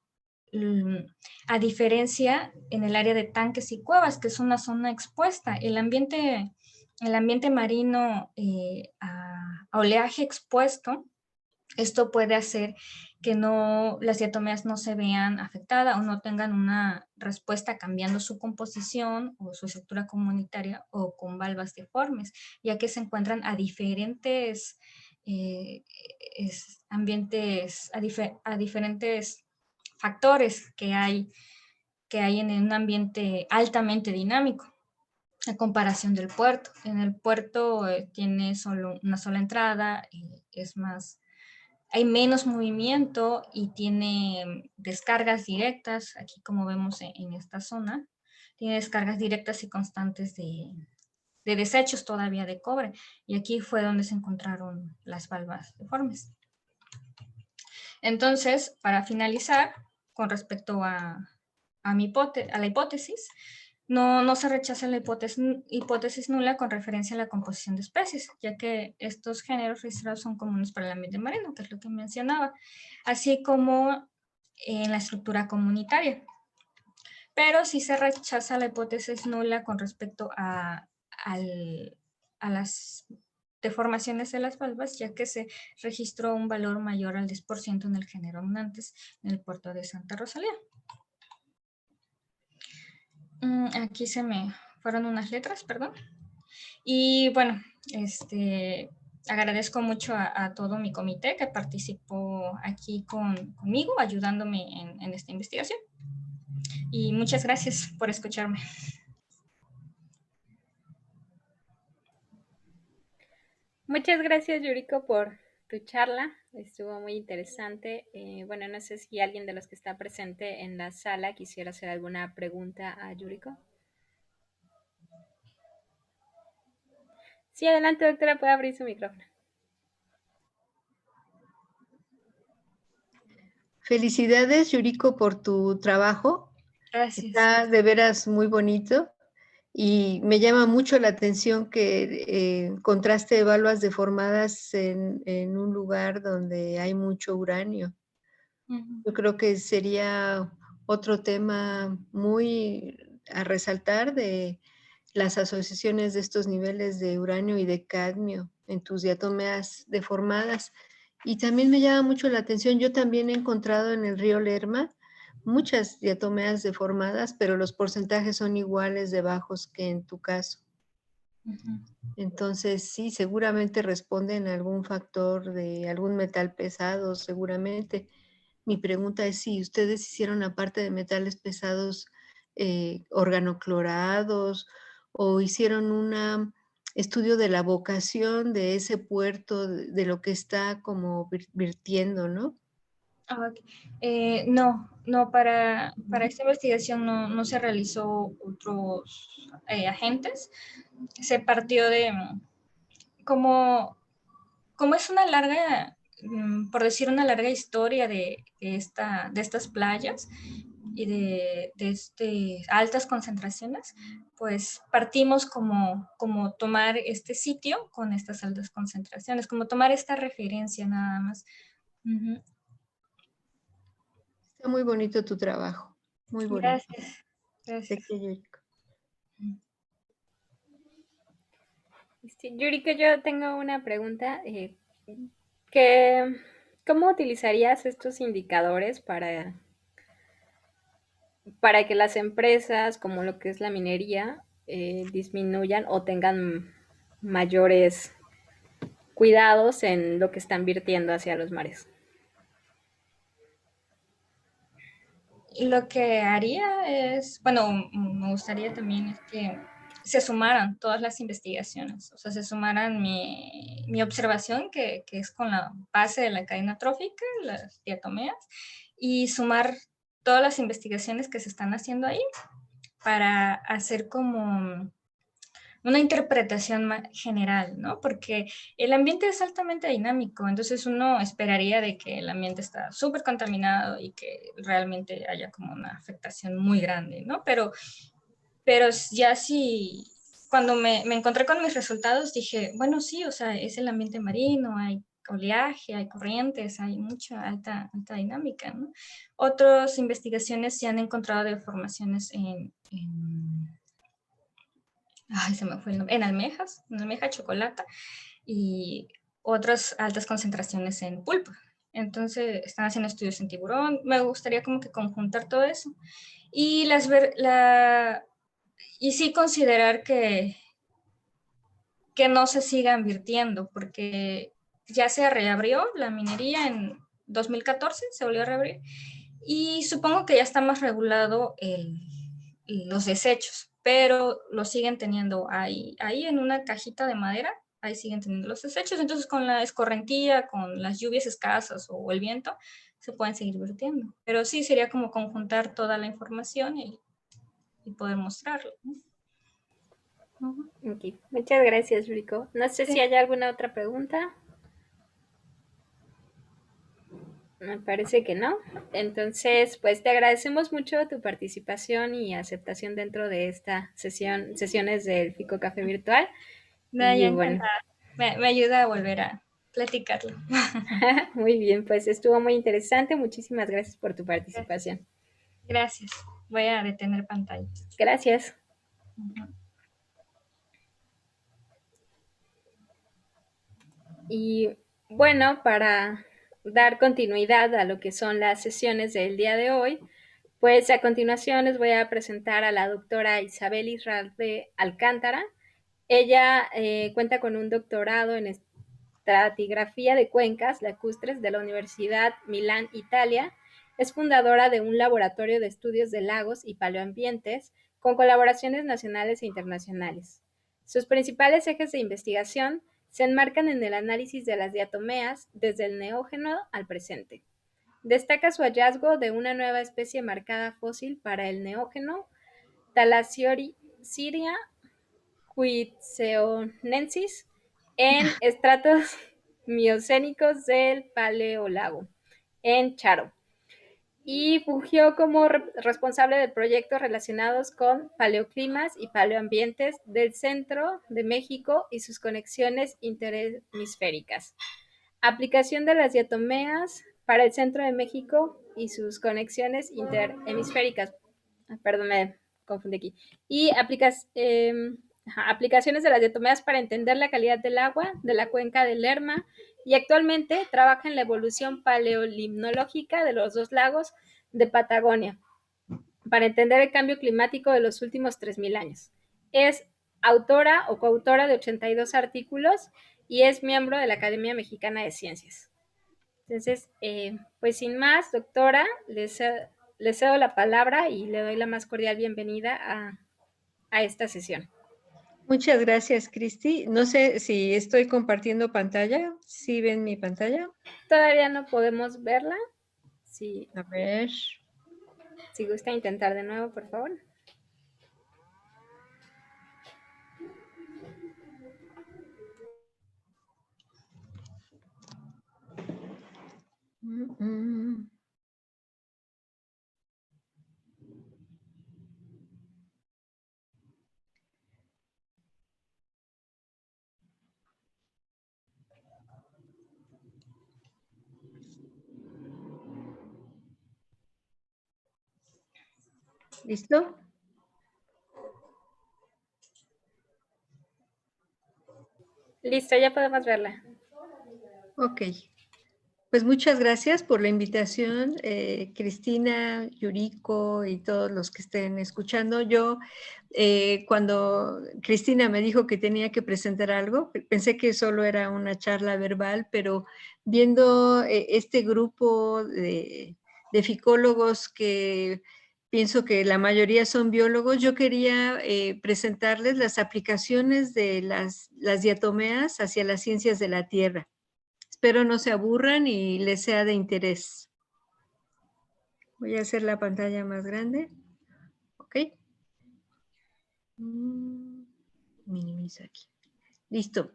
a diferencia en el área de tanques y cuevas, que es una zona expuesta. El ambiente marino a oleaje expuesto, esto puede hacer que las diatomeas no se vean afectadas o no tengan una respuesta cambiando su composición o su estructura comunitaria o con valvas deformes, ya que se encuentran a diferentes ambientes, a diferentes factores que hay en un ambiente altamente dinámico, a comparación del puerto. En el puerto tiene solo una sola entrada, hay menos movimiento y tiene descargas directas, aquí como vemos en esta zona, tiene descargas directas y constantes de desechos todavía de cobre, y aquí fue donde se encontraron las valvas deformes. Entonces, para finalizar, con respecto a la hipótesis, no se rechaza la hipótesis nula con referencia a la composición de especies, ya que estos géneros registrados son comunes para el ambiente marino, que es lo que mencionaba, así como en la estructura comunitaria. Pero sí se rechaza la hipótesis nula con respecto a las deformaciones de las valvas, ya que se registró un valor mayor al 10% en el género Amnantes en el puerto de Santa Rosalía. Aquí se me fueron unas letras, perdón. Y bueno, agradezco mucho a todo mi comité que participó aquí conmigo, ayudándome en esta investigación. Y muchas gracias por escucharme. Muchas gracias, Yuriko, por tu charla. Estuvo muy interesante. Bueno, no sé si alguien de los que está presente en la sala quisiera hacer alguna pregunta a Yuriko. Sí, adelante, doctora, puede abrir su micrófono. Felicidades, Yuriko, por tu trabajo. Gracias. Está de veras muy bonito y me llama mucho la atención que encontraste valvas deformadas en un lugar donde hay mucho uranio. Yo creo que sería otro tema muy a resaltar de las asociaciones de estos niveles de uranio y de cadmio en tus diatomeas deformadas. Y también me llama mucho la atención, yo también he encontrado en el río Lerma muchas diatomeas deformadas, pero los porcentajes son iguales de bajos que en tu caso. Entonces, sí, seguramente responden a algún factor de algún metal pesado, seguramente. Mi pregunta es si ustedes hicieron, aparte de metales pesados, organoclorados, o hicieron un estudio de la vocación de ese puerto, de lo que está como virtiendo, ¿no? Okay. No, para esta investigación no se realizó otros agentes. Se partió como es una larga, por decir una larga historia de estas playas y de altas concentraciones, pues partimos como tomar este sitio con estas altas concentraciones, como tomar esta referencia nada más. Ujú. Está muy bonito tu trabajo, muy bonito. Gracias, gracias. Sé Yuriko. Yuriko, yo tengo una pregunta. Que, ¿Cómo utilizarías estos indicadores para que las empresas, como lo que es la minería, disminuyan o tengan mayores cuidados en lo que están virtiendo hacia los mares? Y lo que haría es, bueno, me gustaría también es que se sumaran todas las investigaciones, o sea, se sumaran mi observación, que es con la base de la cadena trófica, las diatomeas, y sumar todas las investigaciones que se están haciendo ahí para hacer como una interpretación general, ¿no? Porque el ambiente es altamente dinámico, entonces uno esperaría de que el ambiente está súper contaminado y que realmente haya como una afectación muy grande, ¿no? Pero ya sí, cuando me encontré con mis resultados, dije, bueno, sí, o sea, es el ambiente marino, hay oleaje, hay corrientes, hay mucha alta dinámica, ¿no? Otras investigaciones se han encontrado deformaciones ay, se me fue el nombre, en almeja chocolata y otras altas concentraciones en pulpa. Entonces, están haciendo estudios en tiburón. Me gustaría como que conjuntar todo eso y y sí considerar que no se siga invirtiendo, porque ya se reabrió la minería en 2014, se volvió a reabrir, y supongo que ya está más regulado los desechos, pero lo siguen teniendo ahí en una cajita de madera, ahí siguen teniendo los desechos, entonces con la escorrentía, con las lluvias escasas o el viento, se pueden seguir vertiendo. Pero sí, sería como conjuntar toda la información y poder mostrarlo, ¿no? Uh-huh. Okay. Muchas gracias, Rico. No sé si Sí. hay alguna otra pregunta. Me parece que no. Entonces, pues te agradecemos mucho tu participación y aceptación dentro de esta sesiones del Fico Café Virtual. Y Naya, bueno, encantada. Me ayuda a volver a platicarlo. muy bien, pues estuvo muy interesante. Muchísimas gracias por tu Gracias. participación. Gracias. Voy a detener pantalla. Gracias. Uh-huh. Y bueno, para dar continuidad a lo que son las sesiones del día de hoy, pues a continuación les voy a presentar a la doctora Isabel Israel Alcántara. Ella cuenta con un doctorado en estratigrafía de cuencas lacustres de la Universidad Milán, Italia. Es fundadora de un laboratorio de estudios de lagos y paleoambientes con colaboraciones nacionales e internacionales. Sus principales ejes de investigación se enmarcan en el análisis de las diatomeas desde el neógeno al presente. Destaca su hallazgo de una nueva especie marcada fósil para el neógeno, Thalassiosiria huitzeonensis, en estratos miocénicos del Paleólago, en Charo, y fungió como responsable de proyectos relacionados con paleoclimas y paleoambientes del centro de México y sus conexiones interhemisféricas. Aplicación de las diatomeas para el centro de México y sus conexiones interhemisféricas. Perdón, me confundí aquí. Y aplicaciones de las diatomeas para entender la calidad del agua de la cuenca del Lerma, y actualmente trabaja en la evolución paleolimnológica de los dos lagos de Patagonia para entender el cambio climático de los últimos 3.000 años. Es autora o coautora de 82 artículos y es miembro de la Academia Mexicana de Ciencias. Entonces, pues sin más, doctora, le cedo la palabra y le doy la más cordial bienvenida a esta sesión. Muchas gracias, Cristi. No sé si estoy compartiendo pantalla. ¿Sí ven mi pantalla? Todavía no podemos verla. Si, A ver. si gusta intentar de nuevo, por favor. Mm, mm. ¿Listo? Listo, ya podemos verla. Ok. Pues muchas gracias por la invitación, Cristina, Yuriko y todos los que estén escuchando. Yo, cuando Cristina me dijo que tenía que presentar algo, pensé que solo era una charla verbal, pero viendo este grupo de ficólogos que pienso que la mayoría son biólogos, yo quería presentarles las aplicaciones de las diatomeas hacia las ciencias de la Tierra. Espero no se aburran y les sea de interés. Voy a hacer la pantalla más grande. ¿Ok? Minimizo aquí. Listo.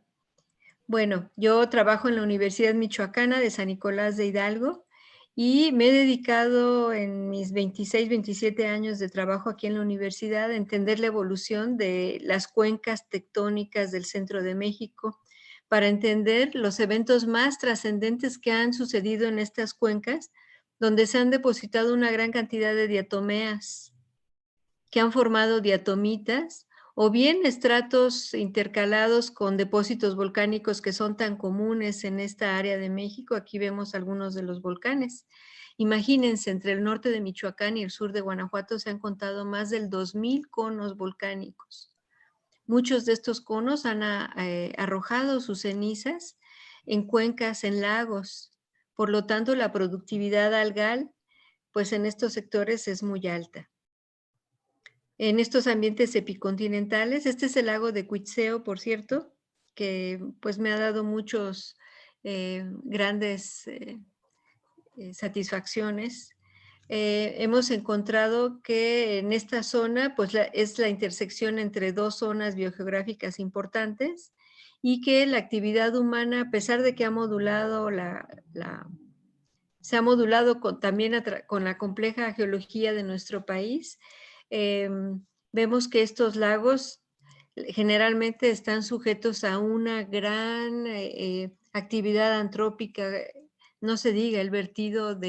Bueno, yo trabajo en la Universidad Michoacana de San Nicolás de Hidalgo y me he dedicado en mis 26, 27 años de trabajo aquí en la universidad a entender la evolución de las cuencas tectónicas del centro de México, para entender los eventos más trascendentes que han sucedido en estas cuencas, donde se han depositado una gran cantidad de diatomeas que han formado diatomitas o bien estratos intercalados con depósitos volcánicos que son tan comunes en esta área de México. Aquí vemos algunos de los volcanes. Imagínense, entre el norte de Michoacán y el sur de Guanajuato se han contado más del 2000 conos volcánicos. Muchos de estos conos han arrojado sus cenizas en cuencas, en lagos. Por lo tanto, la productividad algal, pues en estos sectores es muy alta. En estos ambientes epicontinentales, este es el lago de Cuitzeo, por cierto, que pues me ha dado muchos grandes satisfacciones. Hemos encontrado que en esta zona pues es la intersección entre dos zonas biogeográficas importantes y que la actividad humana, a pesar de que ha modulado se ha modulado también con la compleja geología de nuestro país, vemos que estos lagos generalmente están sujetos a una gran actividad antrópica, no se diga el vertido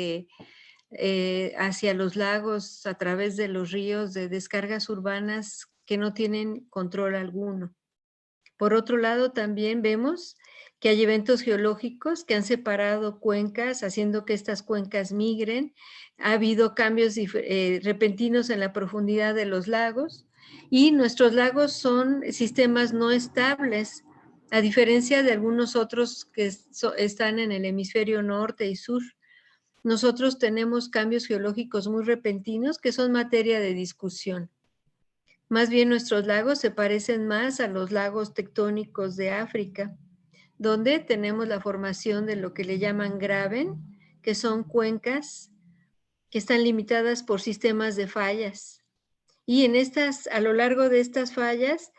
hacia los lagos a través de los ríos, de descargas urbanas que no tienen control alguno. Por otro lado, también vemos que hay eventos geológicos que han separado cuencas, haciendo que estas cuencas migren. Ha habido cambios repentinos en la profundidad de los lagos y nuestros lagos son sistemas no estables, a diferencia de algunos otros que están en el hemisferio norte y sur. Nosotros tenemos cambios geológicos muy repentinos que son materia de discusión. Más bien nuestros lagos se parecen más a los lagos tectónicos de África, donde tenemos la formación de lo que le llaman graben, que son cuencas que están limitadas por sistemas de fallas. Y a lo largo de estas fallas,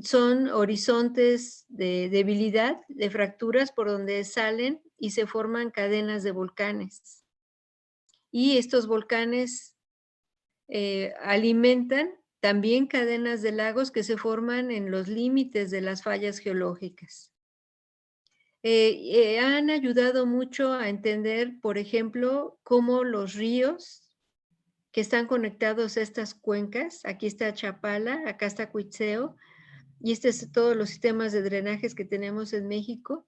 son horizontes de debilidad, de fracturas por donde salen y se forman cadenas de volcanes. Y estos volcanes alimentan también cadenas de lagos que se forman en los límites de las fallas geológicas. Han ayudado mucho a entender, por ejemplo, cómo los ríos que están conectados a estas cuencas, aquí está Chapala, acá está Cuitzeo, y este es todos los sistemas de drenajes que tenemos en México,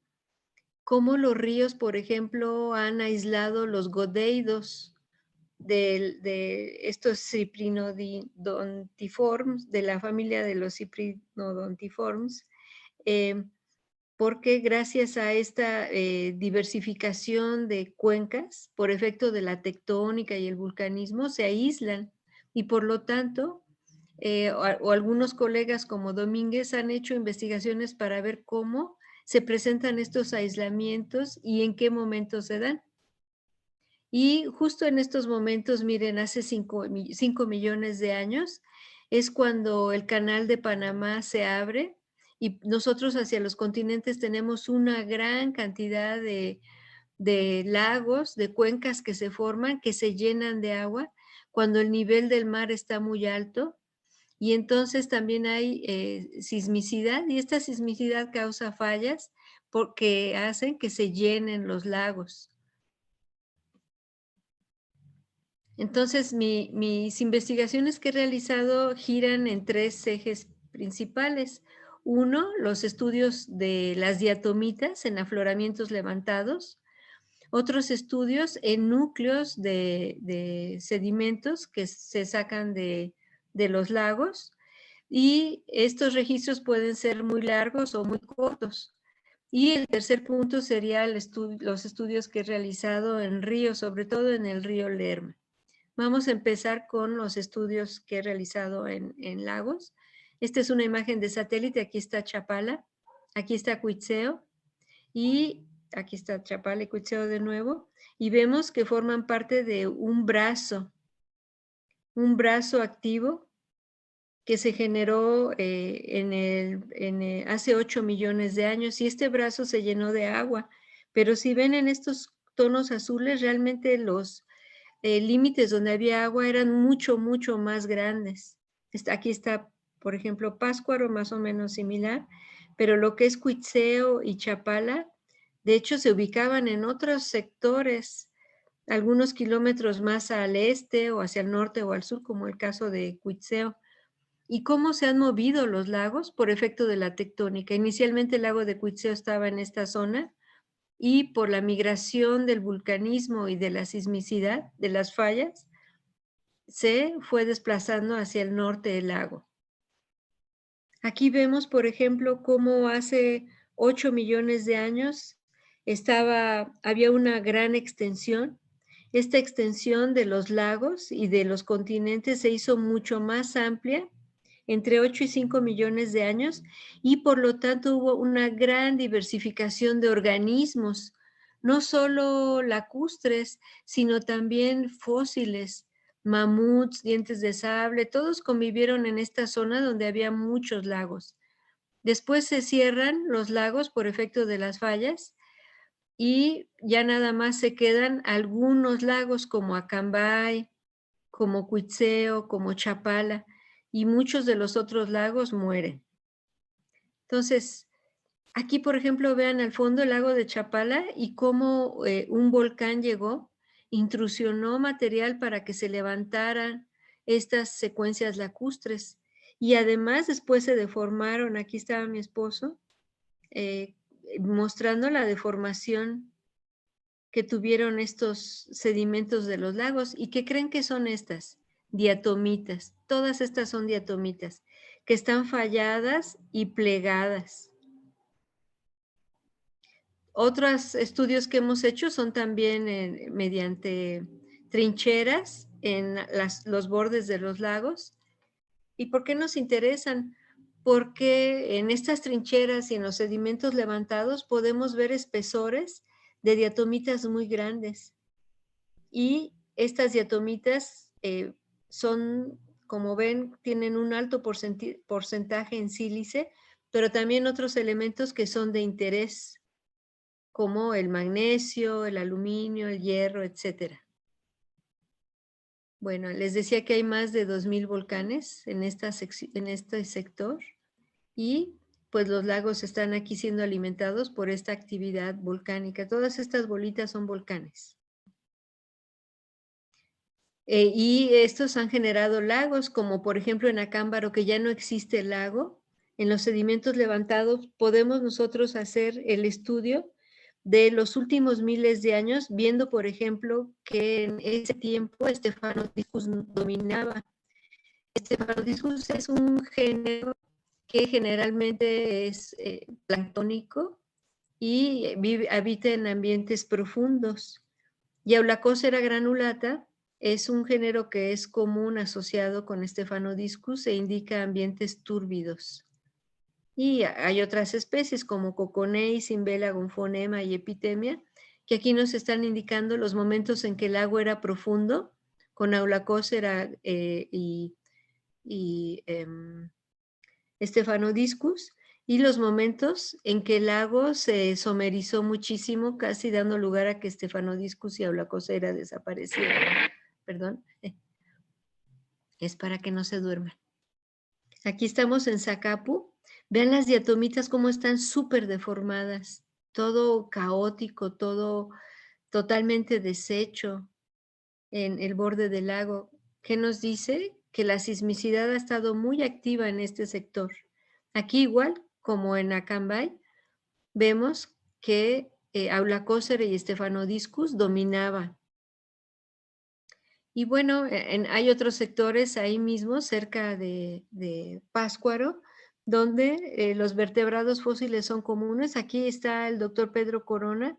cómo los ríos, por ejemplo, han aislado los godeidos de estos Cyprinodontiformes, de la familia de los Cyprinodontiformes, porque gracias a esta diversificación de cuencas, por efecto de la tectónica y el vulcanismo, se aíslan y por lo tanto, o algunos colegas como Domínguez han hecho investigaciones para ver cómo se presentan estos aislamientos y en qué momentos se dan. Y justo en estos momentos, miren, hace 5 millones de años, es cuando el canal de Panamá se abre y nosotros hacia los continentes tenemos una gran cantidad de de lagos, de cuencas que se forman, que se llenan de agua cuando el nivel del mar está muy alto. Y entonces también hay sismicidad, y esta sismicidad causa fallas porque hacen que se llenen los lagos. Entonces, mis investigaciones que he realizado giran en 3 ejes principales. Uno, los estudios de las diatomitas en afloramientos levantados. Otros estudios en núcleos de sedimentos que se sacan de los lagos. Y estos registros pueden ser muy largos o muy cortos. Y el tercer punto sería los estudios que he realizado en ríos, sobre todo en el río Lerma. Vamos a empezar con los estudios que he realizado en lagos. Esta es una imagen de satélite. Aquí está Chapala, aquí está Cuitzeo y aquí está Chapala y Cuitzeo de nuevo. Y vemos que forman parte de un brazo activo que se generó hace 8 millones de años, y este brazo se llenó de agua. Pero si ven en estos tonos azules, realmente los límites donde había agua eran mucho, mucho más grandes. Aquí está, por ejemplo, Pátzcuaro, más o menos similar, pero lo que es Cuitzeo y Chapala, de hecho, se ubicaban en otros sectores, algunos kilómetros más al este o hacia el norte o al sur, como el caso de Cuitzeo. ¿Y cómo se han movido los lagos? Por efecto de la tectónica. Inicialmente el lago de Cuitzeo estaba en esta zona, y por la migración del vulcanismo y de la sismicidad de las fallas, se fue desplazando hacia el norte del lago. Aquí vemos, por ejemplo, cómo hace 8 millones de años había una gran extensión. Esta extensión de los lagos y de los continentes se hizo mucho más amplia entre 8 y 5 millones de años, y por lo tanto hubo una gran diversificación de organismos, no solo lacustres, sino también fósiles, mamuts, dientes de sable, todos convivieron en esta zona donde había muchos lagos. Después se cierran los lagos por efecto de las fallas, y ya nada más se quedan algunos lagos como Acambay, como Cuitzeo, como Chapala, y muchos de los otros lagos mueren. Entonces, aquí, por ejemplo, vean al fondo el lago de Chapala y cómo un volcán llegó, intrusionó material para que se levantaran estas secuencias lacustres. Y además después se deformaron. Aquí estaba mi esposo mostrando la deformación que tuvieron estos sedimentos de los lagos. ¿Y qué creen que son estas? Diatomitas. Todas estas son diatomitas, que están falladas y plegadas. Otros estudios que hemos hecho son también mediante trincheras en los bordes de los lagos. ¿Y por qué nos interesan? Porque en estas trincheras y en los sedimentos levantados podemos ver espesores de diatomitas muy grandes. Y estas diatomitas son, como ven, tienen un alto porcentaje en sílice, pero también otros elementos que son de interés, como el magnesio, el aluminio, el hierro, etc. Bueno, les decía que hay más de 2,000 volcanes en este sector, y pues los lagos están aquí siendo alimentados por esta actividad volcánica. Todas estas bolitas son volcanes. Y estos han generado lagos, como por ejemplo en Acámbaro, que ya no existe el lago. En los sedimentos levantados podemos nosotros hacer el estudio de los últimos miles de años, viendo, por ejemplo, que en ese tiempo Stephanodiscus dominaba. Stephanodiscus es un género que generalmente es planctónico y habita en ambientes profundos. Y Aulacosera granulata es un género que es común asociado con Stephanodiscus e indica ambientes túrbidos. Y hay otras especies como Coconei, Cimbella, Gonfonema y Epitemia, que aquí nos están indicando los momentos en que el lago era profundo, con Aulacosera y Stephanodiscus, y los momentos en que el lago se somerizó muchísimo, casi dando lugar a que Stephanodiscus y Aulacosera desaparecieran. Perdón, es para que no se duerman. Aquí estamos en Zacapu. Vean las diatomitas cómo están súper deformadas, todo caótico, todo totalmente deshecho en el borde del lago. ¿Qué nos dice? Que la sismicidad ha estado muy activa en este sector. Aquí igual, como en Acambay, vemos que Aulacósera y Stephanodiscus dominaban. Y bueno, hay otros sectores ahí mismo, cerca de Pátzcuaro, donde los vertebrados fósiles son comunes. Aquí está el doctor Pedro Corona,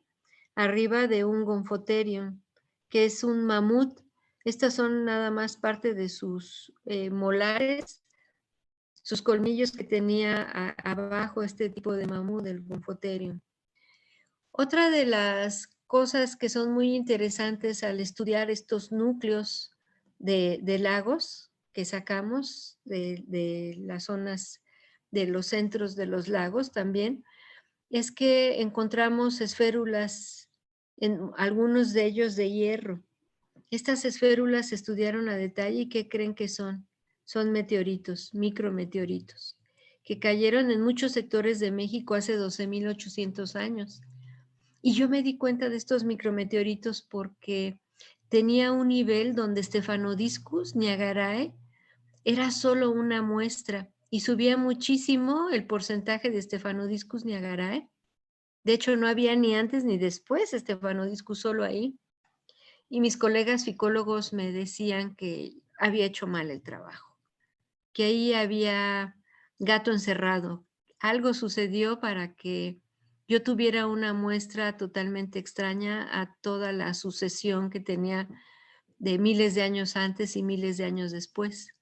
arriba de un Gomphotherium, que es un mamut. Estas son nada más parte de sus molares, sus colmillos que tenía abajo este tipo de mamut, el Gomphotherium. Otra de las cosas que son muy interesantes al estudiar estos núcleos de lagos que sacamos de las zonas de los centros de los lagos también, es que encontramos esférulas, en algunos de ellos de hierro. Estas esférulas se estudiaron a detalle y ¿qué creen que son? Son meteoritos, micrometeoritos, que cayeron en muchos sectores de México hace 12.800 años. Y yo me di cuenta de estos micrometeoritos porque tenía un nivel donde Stephanodiscus niagarae era solo una muestra y subía muchísimo el porcentaje de Stephanodiscus niagarae. De hecho, no había ni antes ni después Stephanodiscus solo ahí. Y mis colegas ficólogos me decían que había hecho mal el trabajo, que ahí había gato encerrado. Algo sucedió para que yo tuviera una muestra totalmente extraña a toda la sucesión que tenía de miles de años antes y miles de años después.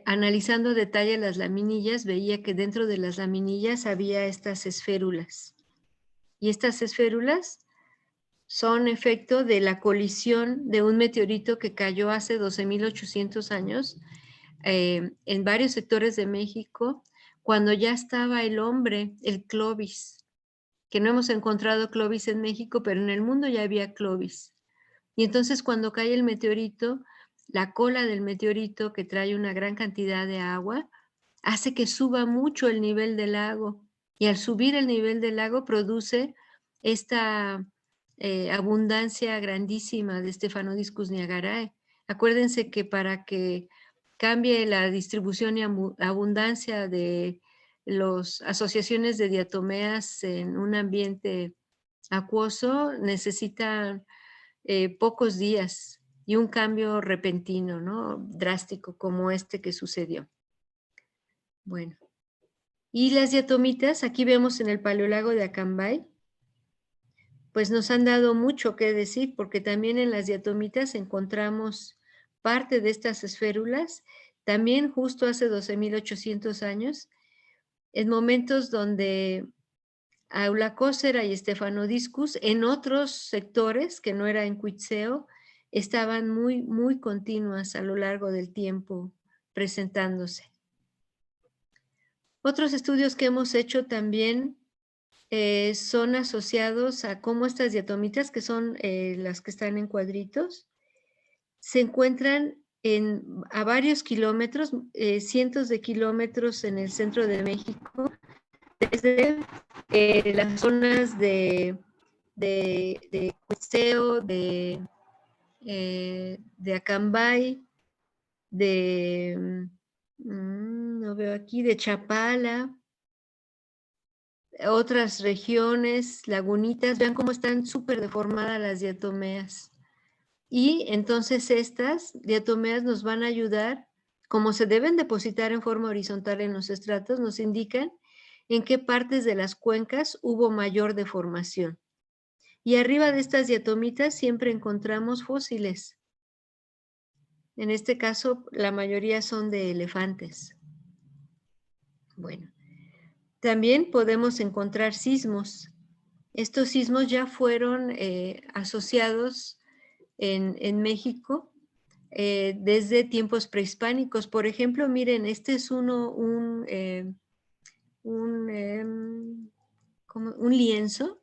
Analizando detalle las laminillas, veía que dentro de las laminillas había estas esférulas. Y estas esférulas son efecto de la colisión de un meteorito que cayó hace 12.800 años en varios sectores de México, cuando ya estaba el hombre, el Clovis, que no hemos encontrado Clovis en México, pero en el mundo ya había Clovis. Y entonces cuando cae el meteorito, la cola del meteorito, que trae una gran cantidad de agua, hace que suba mucho el nivel del lago. Y al subir el nivel del lago produce esta abundancia grandísima de Stephanodiscus niagarae. Acuérdense que para que cambie la distribución y abundancia de las asociaciones de diatomeas en un ambiente acuoso, necesitan pocos días y un cambio repentino, ¿no? Drástico como este que sucedió. Bueno, y las diatomitas, aquí vemos en el paleolago de Acambay, pues nos han dado mucho que decir, porque también en las diatomitas encontramos parte de estas esférulas, también justo hace 12.800 años, en momentos donde Aulacósera y Stephanodiscus en otros sectores, que no era en Cuitzeo, estaban muy, muy continuas a lo largo del tiempo presentándose. Otros estudios que hemos hecho también son asociados a cómo estas diatomitas, que son las que están en cuadritos, se encuentran a varios kilómetros, cientos de kilómetros en el centro de México, desde las zonas de Cuitzeo, de Acambay, no veo aquí, de Chapala, otras regiones, lagunitas, vean cómo están súper deformadas las diatomeas. Y entonces estas diatomeas nos van a ayudar, como se deben depositar en forma horizontal en los estratos, nos indican en qué partes de las cuencas hubo mayor deformación. Y arriba de estas diatomitas siempre encontramos fósiles. En este caso, la mayoría son de elefantes. Bueno, también podemos encontrar sismos. Estos sismos ya fueron asociados en México desde tiempos prehispánicos. Por ejemplo, miren, este es un un lienzo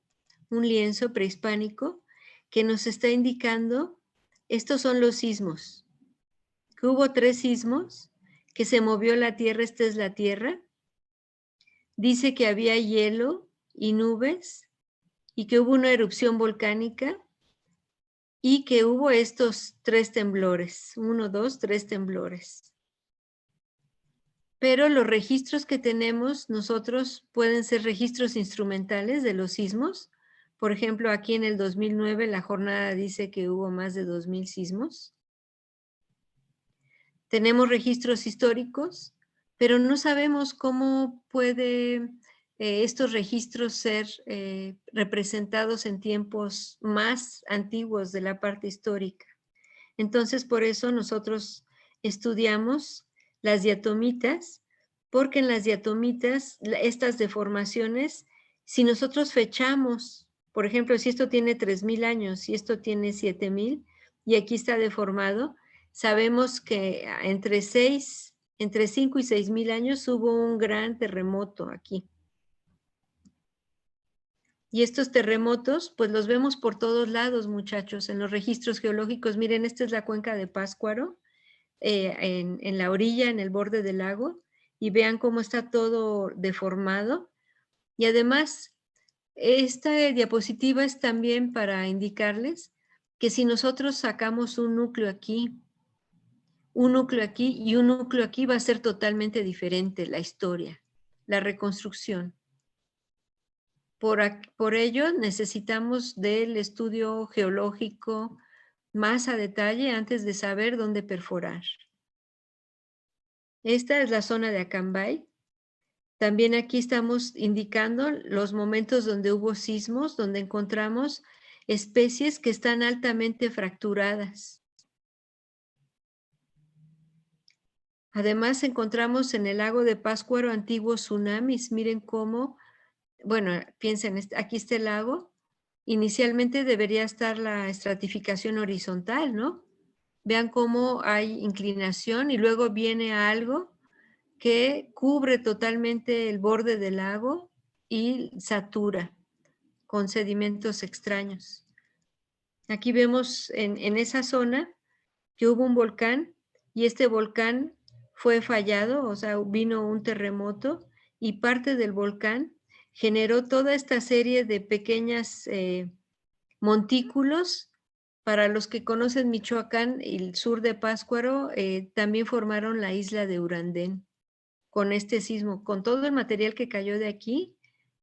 prehispánico que nos está indicando, estos son los sismos, que hubo 3 sismos, que se movió la Tierra, esta es la Tierra. Dice que había hielo y nubes y que hubo una erupción volcánica y que hubo estos 3 temblores, 1, 2, 3 temblores. Pero los registros que tenemos nosotros pueden ser registros instrumentales de los sismos. Por ejemplo, aquí en el 2009 la jornada dice que hubo más de 2000 sismos. Tenemos registros históricos, pero no sabemos cómo puede estos registros ser representados en tiempos más antiguos de la parte histórica. Entonces, por eso nosotros estudiamos las diatomitas, porque en las diatomitas, estas deformaciones, si nosotros fechamos, por ejemplo, si esto tiene 3000 años y esto tiene 7000 y aquí está deformado, sabemos que entre 5 y 6000 años hubo un gran terremoto aquí. Y estos terremotos, pues los vemos por todos lados, muchachos, en los registros geológicos. Miren, esta es la cuenca de Pátzcuaro, en la orilla, en el borde del lago, y vean cómo está todo deformado. Y además, esta diapositiva es también para indicarles que si nosotros sacamos un núcleo aquí y un núcleo aquí, va a ser totalmente diferente la historia, la reconstrucción. Por ello, necesitamos del estudio geológico más a detalle antes de saber dónde perforar. Esta es la zona de Acambay. También aquí estamos indicando los momentos donde hubo sismos, donde encontramos especies que están altamente fracturadas. Además, encontramos en el lago de Pátzcuaro antiguos tsunamis. Miren cómo, bueno, piensen, aquí está el lago. Inicialmente debería estar la estratificación horizontal, ¿no? Vean cómo hay inclinación y luego viene algo que cubre totalmente el borde del lago y satura con sedimentos extraños. Aquí vemos en esa zona que hubo un volcán y este volcán fue fallado, o sea, vino un terremoto y parte del volcán generó toda esta serie de pequeñas montículos. Para los que conocen Michoacán y el sur de Pátzcuaro, también formaron la isla de Urandén con este sismo, con todo el material que cayó de aquí,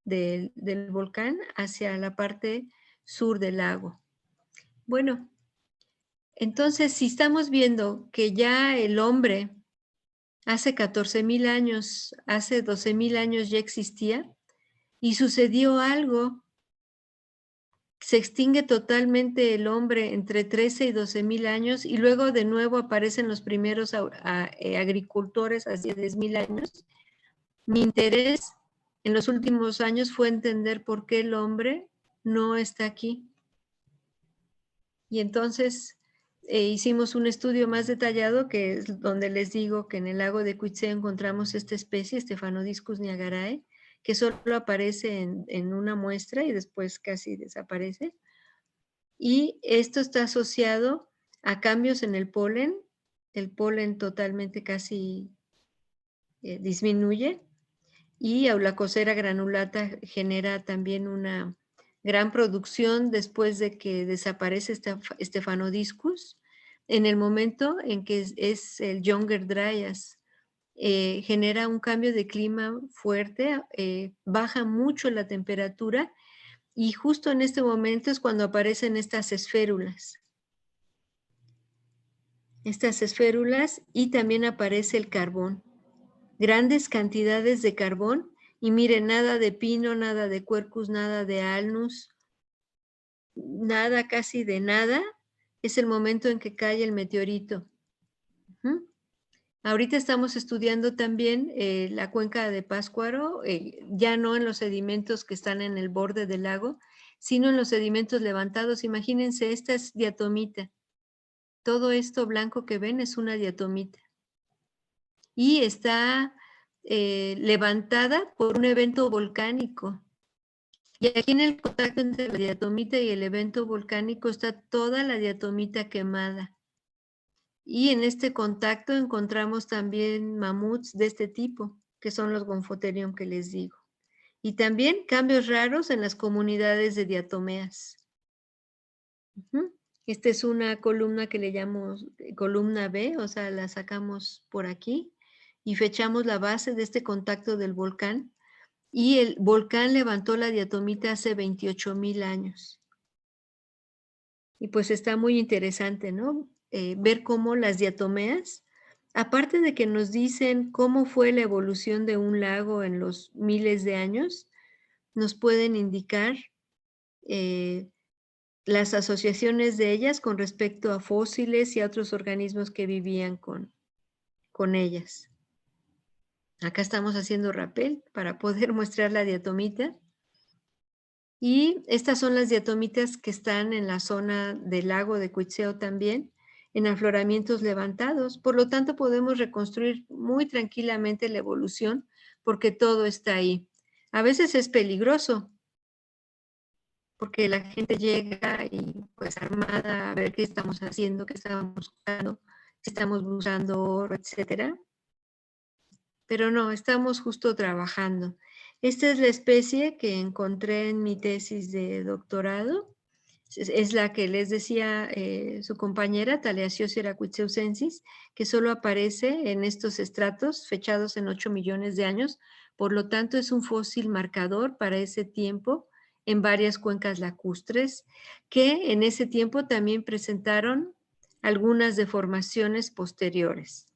del volcán, hacia la parte sur del lago. Bueno, entonces si estamos viendo que ya el hombre hace 14,000 años, hace 12,000 años ya existía y sucedió algo, se extingue totalmente el hombre entre 13 y 12,000 años y luego de nuevo aparecen los primeros agricultores hace 10,000 años. Mi interés en los últimos años fue entender por qué el hombre no está aquí. Y entonces hicimos un estudio más detallado, que es donde les digo que en el lago de Cuitzeo encontramos esta especie, Stephanodiscus niagarae, que solo aparece en una muestra y después casi desaparece. Y esto está asociado a cambios en el polen totalmente casi disminuye, y Aulacosera granulata genera también una gran producción después de que desaparece Stephanodiscus. En el momento en que es el Younger Dryas, genera un cambio de clima fuerte, baja mucho la temperatura y justo en este momento es cuando aparecen estas esférulas. Y también aparece el carbón. Grandes cantidades de carbón y miren, nada de pino, nada de quercus, nada de alnus, nada, casi de nada. Es el momento en que cae el meteorito. Ahorita estamos estudiando también la cuenca de Pátzcuaro, ya no en los sedimentos que están en el borde del lago, sino en los sedimentos levantados. Imagínense, esta es diatomita. Todo esto blanco que ven es una diatomita. Y está levantada por un evento volcánico. Y aquí en el contacto entre la diatomita y el evento volcánico está toda la diatomita quemada. Y en este contacto encontramos también mamuts de este tipo, que son los Gomphotherium que les digo. Y también cambios raros en las comunidades de diatomeas. Esta es una columna que le llamamos columna B, o sea, la sacamos por aquí y fechamos la base de este contacto del volcán. Y el volcán levantó la diatomita hace 28,000 años. Y pues está muy interesante, ¿no? Ver cómo las diatomeas, aparte de que nos dicen cómo fue la evolución de un lago en los miles de años, nos pueden indicar las asociaciones de ellas con respecto a fósiles y a otros organismos que vivían con ellas. Acá estamos haciendo rapel para poder mostrar la diatomita. Y estas son las diatomitas que están en la zona del lago de Cuitzeo también, en afloramientos levantados. Por lo tanto, podemos reconstruir muy tranquilamente la evolución porque todo está ahí. A veces es peligroso porque la gente llega y pues armada a ver qué estamos haciendo, qué estamos buscando, si estamos buscando oro, etcétera. Pero no, estamos justo trabajando. Esta es la especie que encontré en mi tesis de doctorado. Es la que les decía su compañera, Thaliasiosera cuitzeusensis, que solo aparece en estos estratos fechados en 8 millones de años. Por lo tanto, es un fósil marcador para ese tiempo en varias cuencas lacustres, que en ese tiempo también presentaron algunas deformaciones posteriores.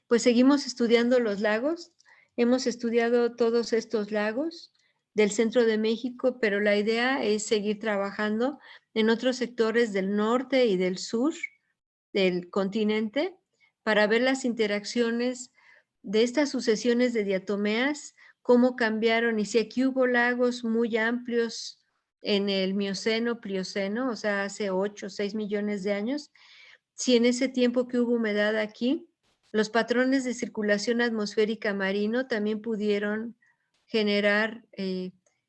Pues seguimos estudiando los lagos. Hemos estudiado todos estos lagos del centro de México, pero la idea es seguir trabajando en otros sectores del norte y del sur del continente para ver las interacciones de estas sucesiones de diatomeas, cómo cambiaron y si aquí hubo lagos muy amplios en el Mioceno, Plioceno, o sea, hace 8 o 6 millones de años, si en ese tiempo que hubo humedad aquí, los patrones de circulación atmosférica marino también pudieron generar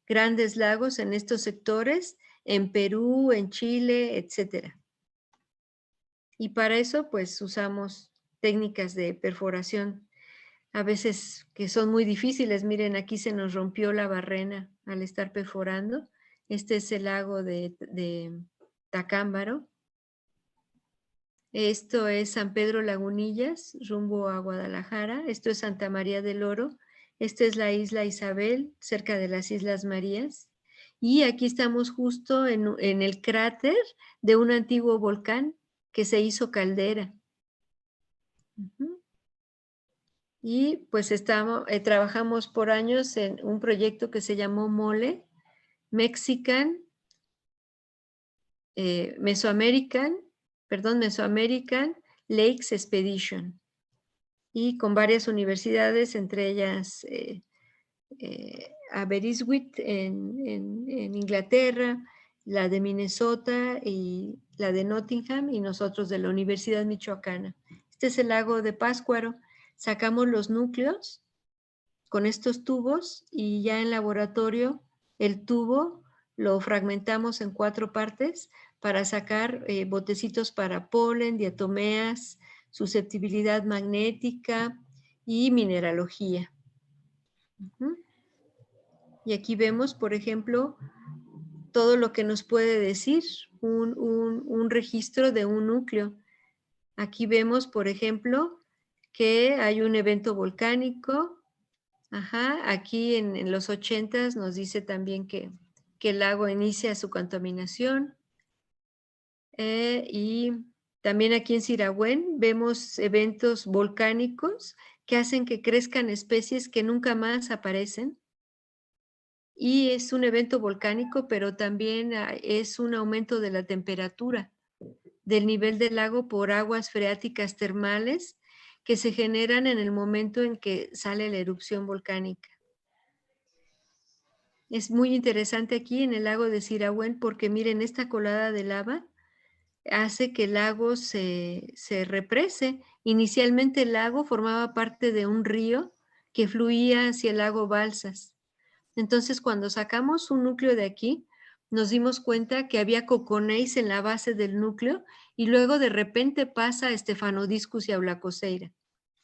grandes lagos en estos sectores, en Perú, en Chile, etc. Y para eso, pues, usamos técnicas de perforación, a veces que son muy difíciles. Miren, aquí se nos rompió la barrena al estar perforando. Este es el lago de Tacámbaro. Esto es San Pedro Lagunillas, rumbo a Guadalajara. Esto es Santa María del Oro. Esta es la isla Isabel, cerca de las Islas Marías. Y aquí estamos justo en el cráter de un antiguo volcán que se hizo caldera. Y pues trabajamos por años en un proyecto que se llamó MOLE, Mesoamerican Lakes Expedition, y con varias universidades, entre ellas Aberystwyth en Inglaterra, la de Minnesota y la de Nottingham, y nosotros de la Universidad Michoacana. Este es el lago de Pátzcuaro. Sacamos los núcleos con estos tubos y ya en laboratorio el tubo lo fragmentamos en 4 partes para sacar botecitos para polen, diatomeas, susceptibilidad magnética y mineralogía. Y aquí vemos, por ejemplo, todo lo que nos puede decir un registro de un núcleo. Aquí vemos, por ejemplo, que hay un evento volcánico. Aquí en los 80s nos dice también que el lago inicia su contaminación. Y también aquí en Sirahuén vemos eventos volcánicos que hacen que crezcan especies que nunca más aparecen. Y es un evento volcánico, pero también es un aumento de la temperatura del nivel del lago por aguas freáticas termales que se generan en el momento en que sale la erupción volcánica. Es muy interesante aquí en el lago de Sirahuén porque miren esta colada de lava hace que el lago se represe. Inicialmente el lago formaba parte de un río que fluía hacia el lago Balsas. Entonces, cuando sacamos un núcleo de aquí, nos dimos cuenta que había coconeis en la base del núcleo y luego de repente pasa a Stephanodiscus y Aulacoseira.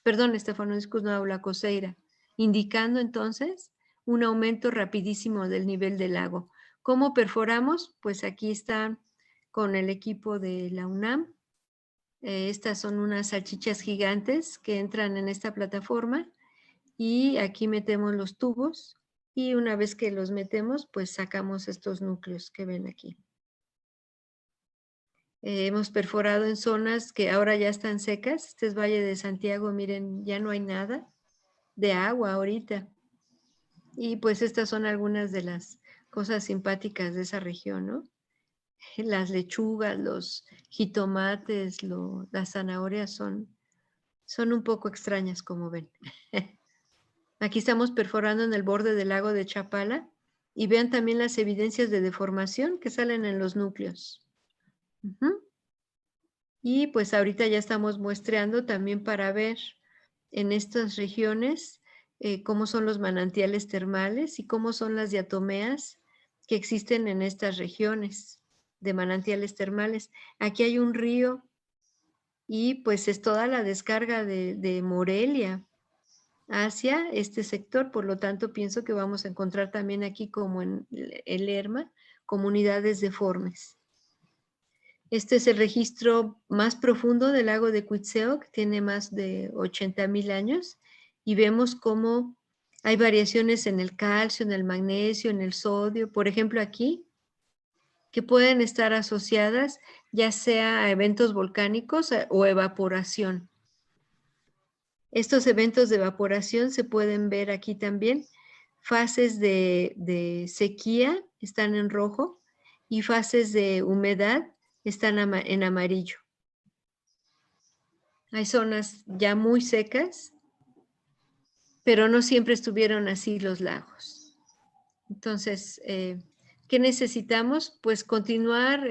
Perdón, Stephanodiscus no Aulacoseira, indicando entonces un aumento rapidísimo del nivel del lago. ¿Cómo perforamos? Pues aquí está con el equipo de la UNAM. Estas son unas salchichas gigantes que entran en esta plataforma y aquí metemos los tubos y una vez que los metemos, pues sacamos estos núcleos que ven aquí. Hemos perforado en zonas que ahora ya están secas. Este es Valle de Santiago, miren, ya no hay nada de agua ahorita. Y pues estas son algunas de las cosas simpáticas de esa región, ¿no? Las lechugas, los jitomates, las zanahorias son un poco extrañas, como ven. Aquí estamos perforando en el borde del lago de Chapala y vean también las evidencias de deformación que salen en los núcleos. Y pues ahorita ya estamos muestreando también para ver en estas regiones cómo son los manantiales termales y cómo son las diatomeas que existen en estas regiones de manantiales termales. Aquí hay un río y pues es toda la descarga de Morelia hacia este sector, por lo tanto pienso que vamos a encontrar también aquí como en el Lerma, comunidades deformes. Este es el registro más profundo del lago de Cuitzeo, que tiene más de 80,000 años, y vemos cómo hay variaciones en el calcio, en el magnesio, en el sodio, por ejemplo aquí, que pueden estar asociadas ya sea a eventos volcánicos o evaporación. Estos eventos de evaporación se pueden ver aquí también. Fases de sequía están en rojo y fases de humedad están en amarillo. Hay zonas ya muy secas, pero no siempre estuvieron así los lagos. Entonces, ¿qué necesitamos? Pues continuar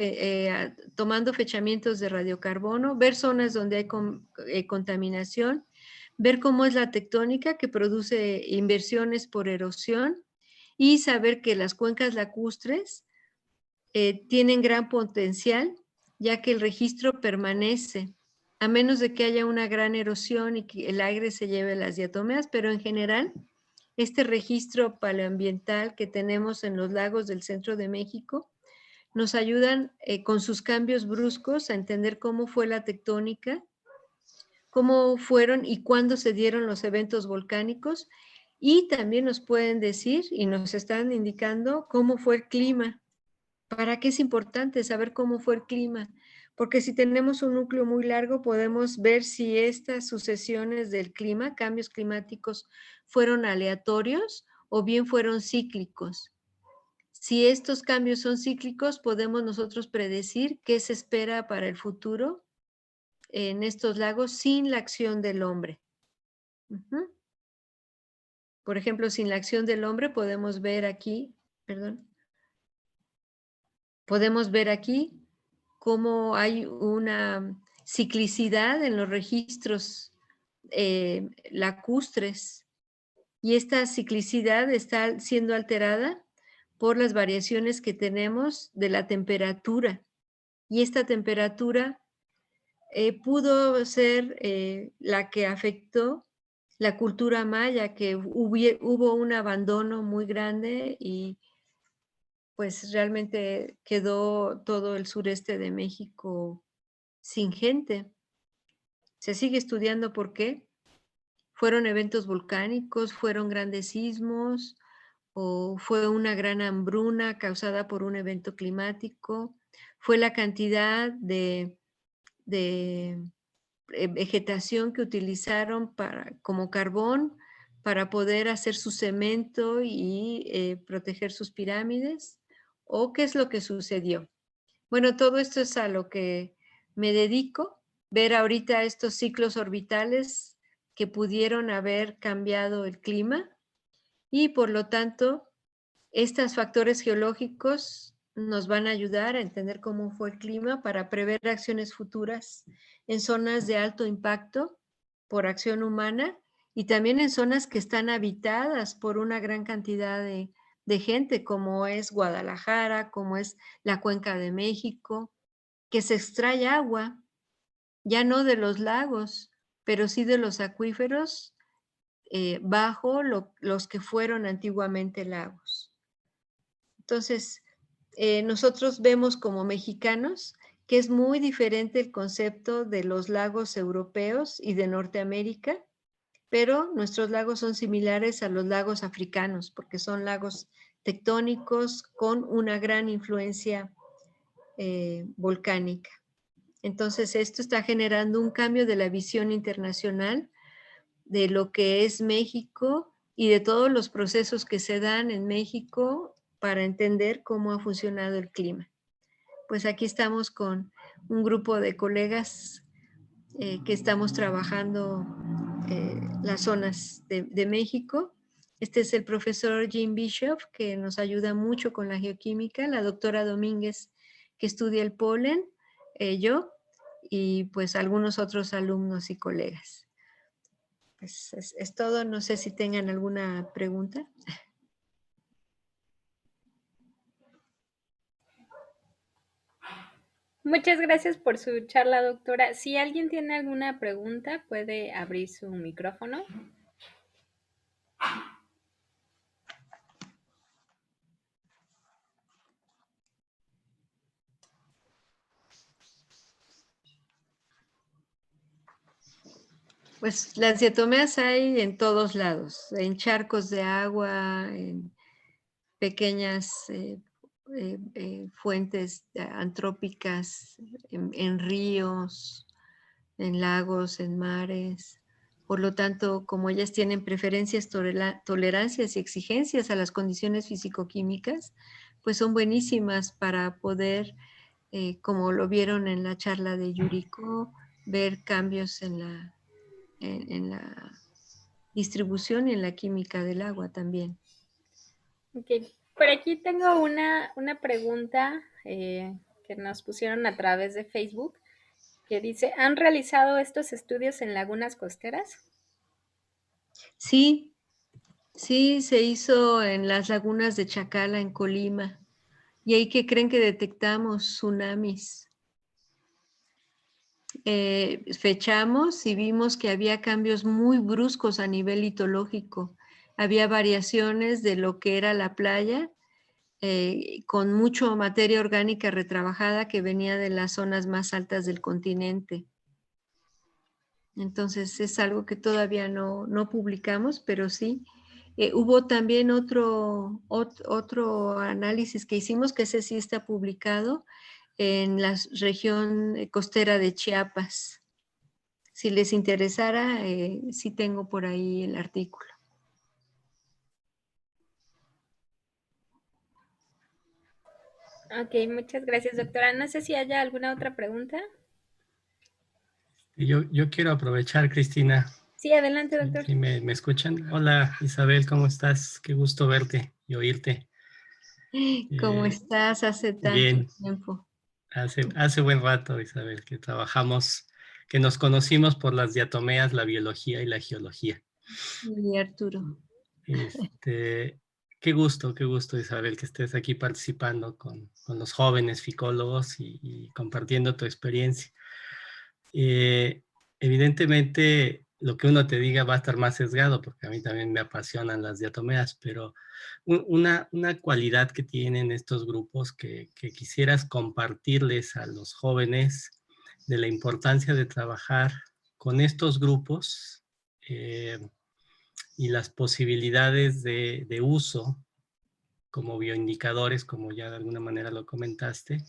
tomando fechamientos de radiocarbono, ver zonas donde hay contaminación, ver cómo es la tectónica que produce inversiones por erosión y saber que las cuencas lacustres tienen gran potencial, ya que el registro permanece, a menos de que haya una gran erosión y que el aire se lleve las diatomeas, pero en general, este registro paleoambiental que tenemos en los lagos del centro de México nos ayudan con sus cambios bruscos a entender cómo fue la tectónica, cómo fueron y cuándo se dieron los eventos volcánicos, y también nos pueden decir y nos están indicando cómo fue el clima. ¿Para qué es importante saber cómo fue el clima? Porque si tenemos un núcleo muy largo, podemos ver si estas sucesiones del clima, cambios climáticos, fueron aleatorios o bien fueron cíclicos. Si estos cambios son cíclicos, podemos nosotros predecir qué se espera para el futuro en estos lagos sin la acción del hombre. Por ejemplo, sin la acción del hombre podemos ver aquí, podemos ver aquí cómo hay una ciclicidad en los registros lacustres, y esta ciclicidad está siendo alterada por las variaciones que tenemos de la temperatura, y esta temperatura pudo ser la que afectó la cultura maya, que hubo un abandono muy grande y pues realmente quedó todo el sureste de México sin gente. Se sigue estudiando por qué. ¿Fueron eventos volcánicos? ¿Fueron grandes sismos? ¿O fue una gran hambruna causada por un evento climático? ¿Fue la cantidad de vegetación que utilizaron como carbón para poder hacer su cemento y proteger sus pirámides? ¿O qué es lo que sucedió? Bueno, todo esto es a lo que me dedico, ver ahorita estos ciclos orbitales que pudieron haber cambiado el clima, y por lo tanto, estos factores geológicos nos van a ayudar a entender cómo fue el clima para prever acciones futuras en zonas de alto impacto por acción humana y también en zonas que están habitadas por una gran cantidad de gente, como es Guadalajara, como es la Cuenca de México, que se extrae agua, ya no de los lagos, pero sí de los acuíferos bajo los que fueron antiguamente lagos. Entonces, nosotros vemos como mexicanos que es muy diferente el concepto de los lagos europeos y de Norteamérica, pero nuestros lagos son similares a los lagos africanos, porque son lagos tectónicos con una gran influencia volcánica. Entonces, esto está generando un cambio de la visión internacional de lo que es México y de todos los procesos que se dan en México para entender cómo ha funcionado el clima. Pues aquí estamos con un grupo de colegas que estamos trabajando las zonas de México. Este es el profesor Jim Bishop, que nos ayuda mucho con la geoquímica, la doctora Domínguez, que estudia el polen, yo, y pues algunos otros alumnos y colegas. Pues es todo, no sé si tengan alguna pregunta. Muchas gracias por su charla, doctora. Si alguien tiene alguna pregunta, puede abrir su micrófono. Pues las diatomeas hay en todos lados, en charcos de agua, en pequeñas fuentes antrópicas, en ríos, en lagos, en mares. Por lo tanto, como ellas tienen preferencias, tolerancias y exigencias a las condiciones físico-químicas, pues son buenísimas para poder, como lo vieron en la charla de Yuriko, ver cambios en la distribución y en la química del agua también. Okay. Por aquí tengo una pregunta que nos pusieron a través de Facebook, que dice, ¿han realizado estos estudios en lagunas costeras? Sí, sí, se hizo en las lagunas de Chacala, en Colima. Y ahí que creen que detectamos tsunamis. Fechamos y vimos que había cambios muy bruscos a nivel litológico. Había variaciones de lo que era la playa, con mucha materia orgánica retrabajada que venía de las zonas más altas del continente. Entonces es algo que todavía no publicamos, pero sí. Hubo también otro análisis que hicimos, que ese sí está publicado, en la región costera de Chiapas. Si les interesara, sí tengo por ahí el artículo. Ok, muchas gracias, doctora. No sé si haya alguna otra pregunta. Yo quiero aprovechar, Cristina. Sí, adelante, doctor. ¿Sí me escuchan? Hola, Isabel, ¿cómo estás? Qué gusto verte y oírte. ¿Cómo estás? Hace tanto bien. tiempo. Hace buen rato, Isabel, que trabajamos, que nos conocimos por las diatomeas, la biología y la geología. Y Arturo. Qué gusto, Isabel, que estés aquí participando con los jóvenes ficólogos y compartiendo tu experiencia. Evidentemente, lo que uno te diga va a estar más sesgado, porque a mí también me apasionan las diatomeas, pero una cualidad que tienen estos grupos que quisieras compartirles a los jóvenes de la importancia de trabajar con estos grupos y las posibilidades de uso como bioindicadores, como ya de alguna manera lo comentaste,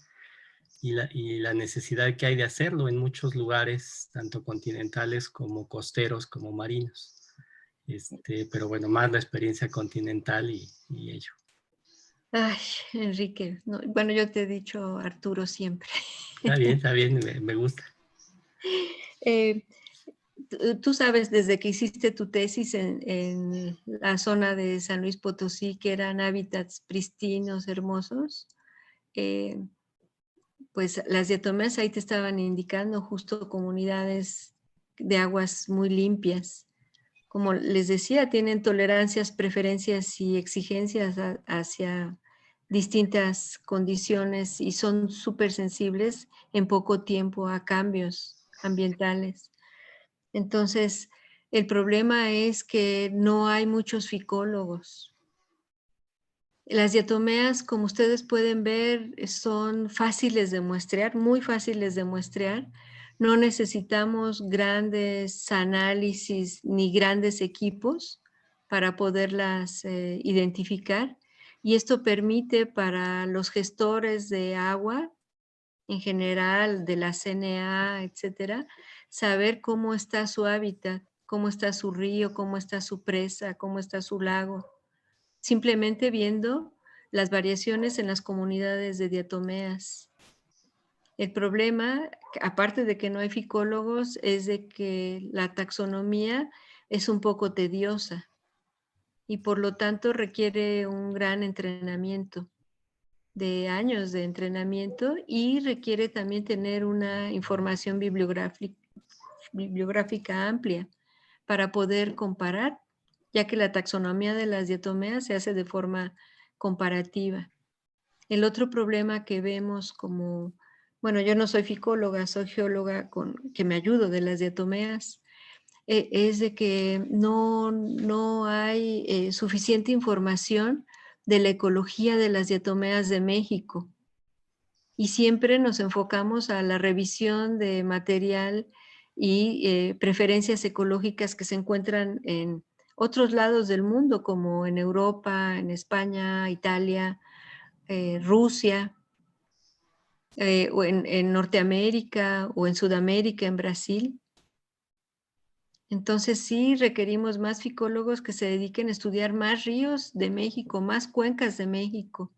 y la necesidad que hay de hacerlo en muchos lugares, tanto continentales como costeros, como marinos. Pero bueno, más la experiencia continental y ello. Ay, Enrique, no, bueno, yo te he dicho Arturo siempre. Está bien, me gusta. Tú sabes, desde que hiciste tu tesis en la zona de San Luis Potosí, que eran hábitats pristinos, hermosos, pues las diatomeas ahí te estaban indicando justo comunidades de aguas muy limpias. Como les decía, tienen tolerancias, preferencias y exigencias hacia distintas condiciones y son súper sensibles en poco tiempo a cambios ambientales. Entonces, el problema es que no hay muchos ficólogos. Las diatomeas, como ustedes pueden ver, son fáciles de muestrear, muy fáciles de muestrear. No necesitamos grandes análisis ni grandes equipos para poderlas identificar. Y esto permite para los gestores de agua, en general, de la CNA, etcétera, saber cómo está su hábitat, cómo está su río, cómo está su presa, cómo está su lago. Simplemente viendo las variaciones en las comunidades de diatomeas. El problema, aparte de que no hay ficólogos, es de que la taxonomía es un poco tediosa y por lo tanto requiere un gran entrenamiento, de años de entrenamiento, y requiere también tener una información bibliográfica amplia para poder comparar, ya que la taxonomía de las diatomeas se hace de forma comparativa. El otro problema que vemos como, bueno, yo no soy ficóloga, soy geóloga que me ayudo de las diatomeas, es de que no hay suficiente información de la ecología de las diatomeas de México. Y siempre nos enfocamos a la revisión de material y preferencias ecológicas que se encuentran en otros lados del mundo, como en Europa, en España, Italia, Rusia, o en Norteamérica o en Sudamérica, en Brasil. Entonces sí requerimos más ficólogos que se dediquen a estudiar más ríos de México, más cuencas de México.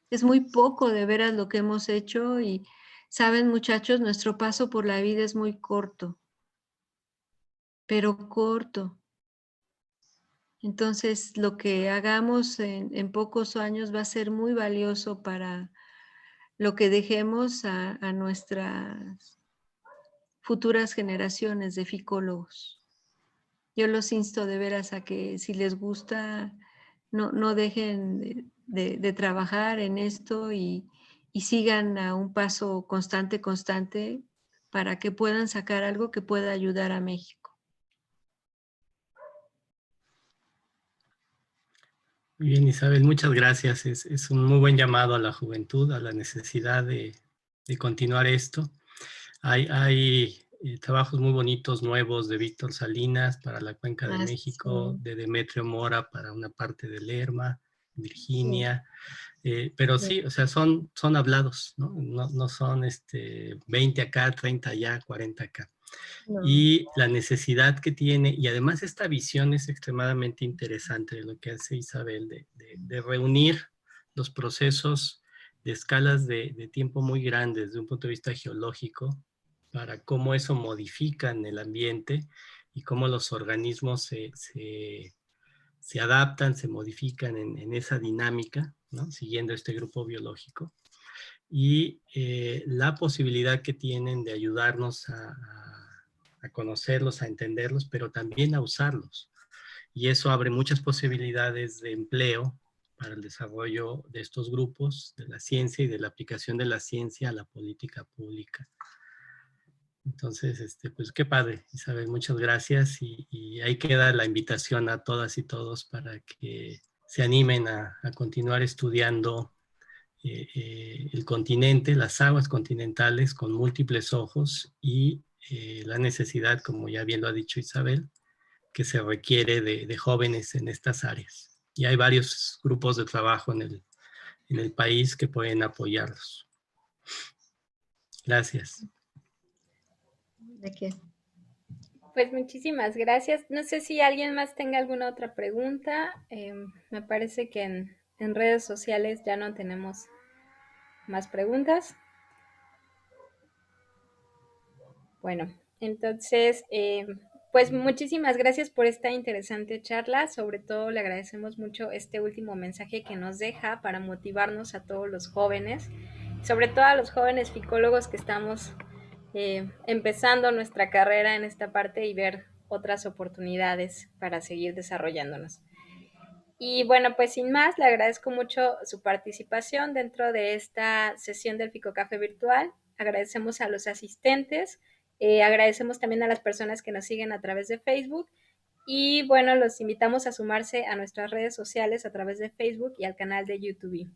Es muy poco de veras lo que hemos hecho y saben, muchachos, nuestro paso por la vida es muy corto, pero corto. Entonces lo que hagamos en pocos años va a ser muy valioso para lo que dejemos a nuestras futuras generaciones de ficólogos. Yo los insto de veras a que si les gusta, no dejen de trabajar en esto y sigan a un paso constante para que puedan sacar algo que pueda ayudar a México. Muy bien, Isabel, muchas gracias. Es un muy buen llamado a la juventud, a la necesidad de continuar esto. Hay trabajos muy bonitos, nuevos, de Víctor Salinas para la Cuenca de México, Sí. de Demetrio Mora para una parte de Lerma, Virginia. Sí. Pero sí, o sea, son hablados, ¿no? No son 20 acá, 30 allá, 40 acá. No. Y la necesidad que tiene, y además esta visión es extremadamente interesante de lo que hace Isabel, de reunir los procesos de escalas de tiempo muy grandes desde un punto de vista geológico, para cómo eso modifica en el ambiente y cómo los organismos se adaptan, se modifican en esa dinámica, ¿no? Siguiendo este grupo biológico. Y la posibilidad que tienen de ayudarnos a conocerlos, a entenderlos, pero también a usarlos. Y eso abre muchas posibilidades de empleo para el desarrollo de estos grupos, de la ciencia y de la aplicación de la ciencia a la política pública. Entonces, pues qué padre, Isabel, muchas gracias. Y ahí queda la invitación a todas y todos para que se animen a continuar estudiando el continente, las aguas continentales con múltiples ojos y la necesidad, como ya bien lo ha dicho Isabel, que se requiere de jóvenes en estas áreas. Y hay varios grupos de trabajo en el país que pueden apoyarlos. Gracias. ¿De qué? Pues muchísimas gracias. No sé si alguien más tenga alguna otra pregunta. Me parece que en redes sociales ya no tenemos más preguntas. Bueno, entonces Pues muchísimas gracias por esta interesante charla. Sobre todo le agradecemos mucho este último mensaje que nos deja para motivarnos a todos los jóvenes, sobre todo a los jóvenes ficólogos que estamos empezando nuestra carrera en esta parte y ver otras oportunidades para seguir desarrollándonos. Y bueno, pues sin más, le agradezco mucho su participación dentro de esta sesión del Ficocafé virtual. Agradecemos a los asistentes, agradecemos también a las personas que nos siguen a través de Facebook y bueno, los invitamos a sumarse a nuestras redes sociales a través de Facebook y al canal de YouTube.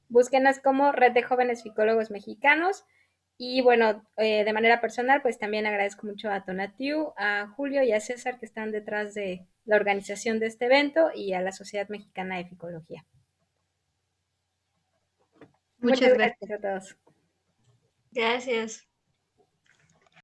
Búsquenos como Red de Jóvenes Ficólogos Mexicanos. Y bueno, de manera personal, pues también agradezco mucho a Tonatiu, a Julio y a César que están detrás de la organización de este evento y a la Sociedad Mexicana de Ficología. Muchas Muchas gracias. gracias a todos. Gracias.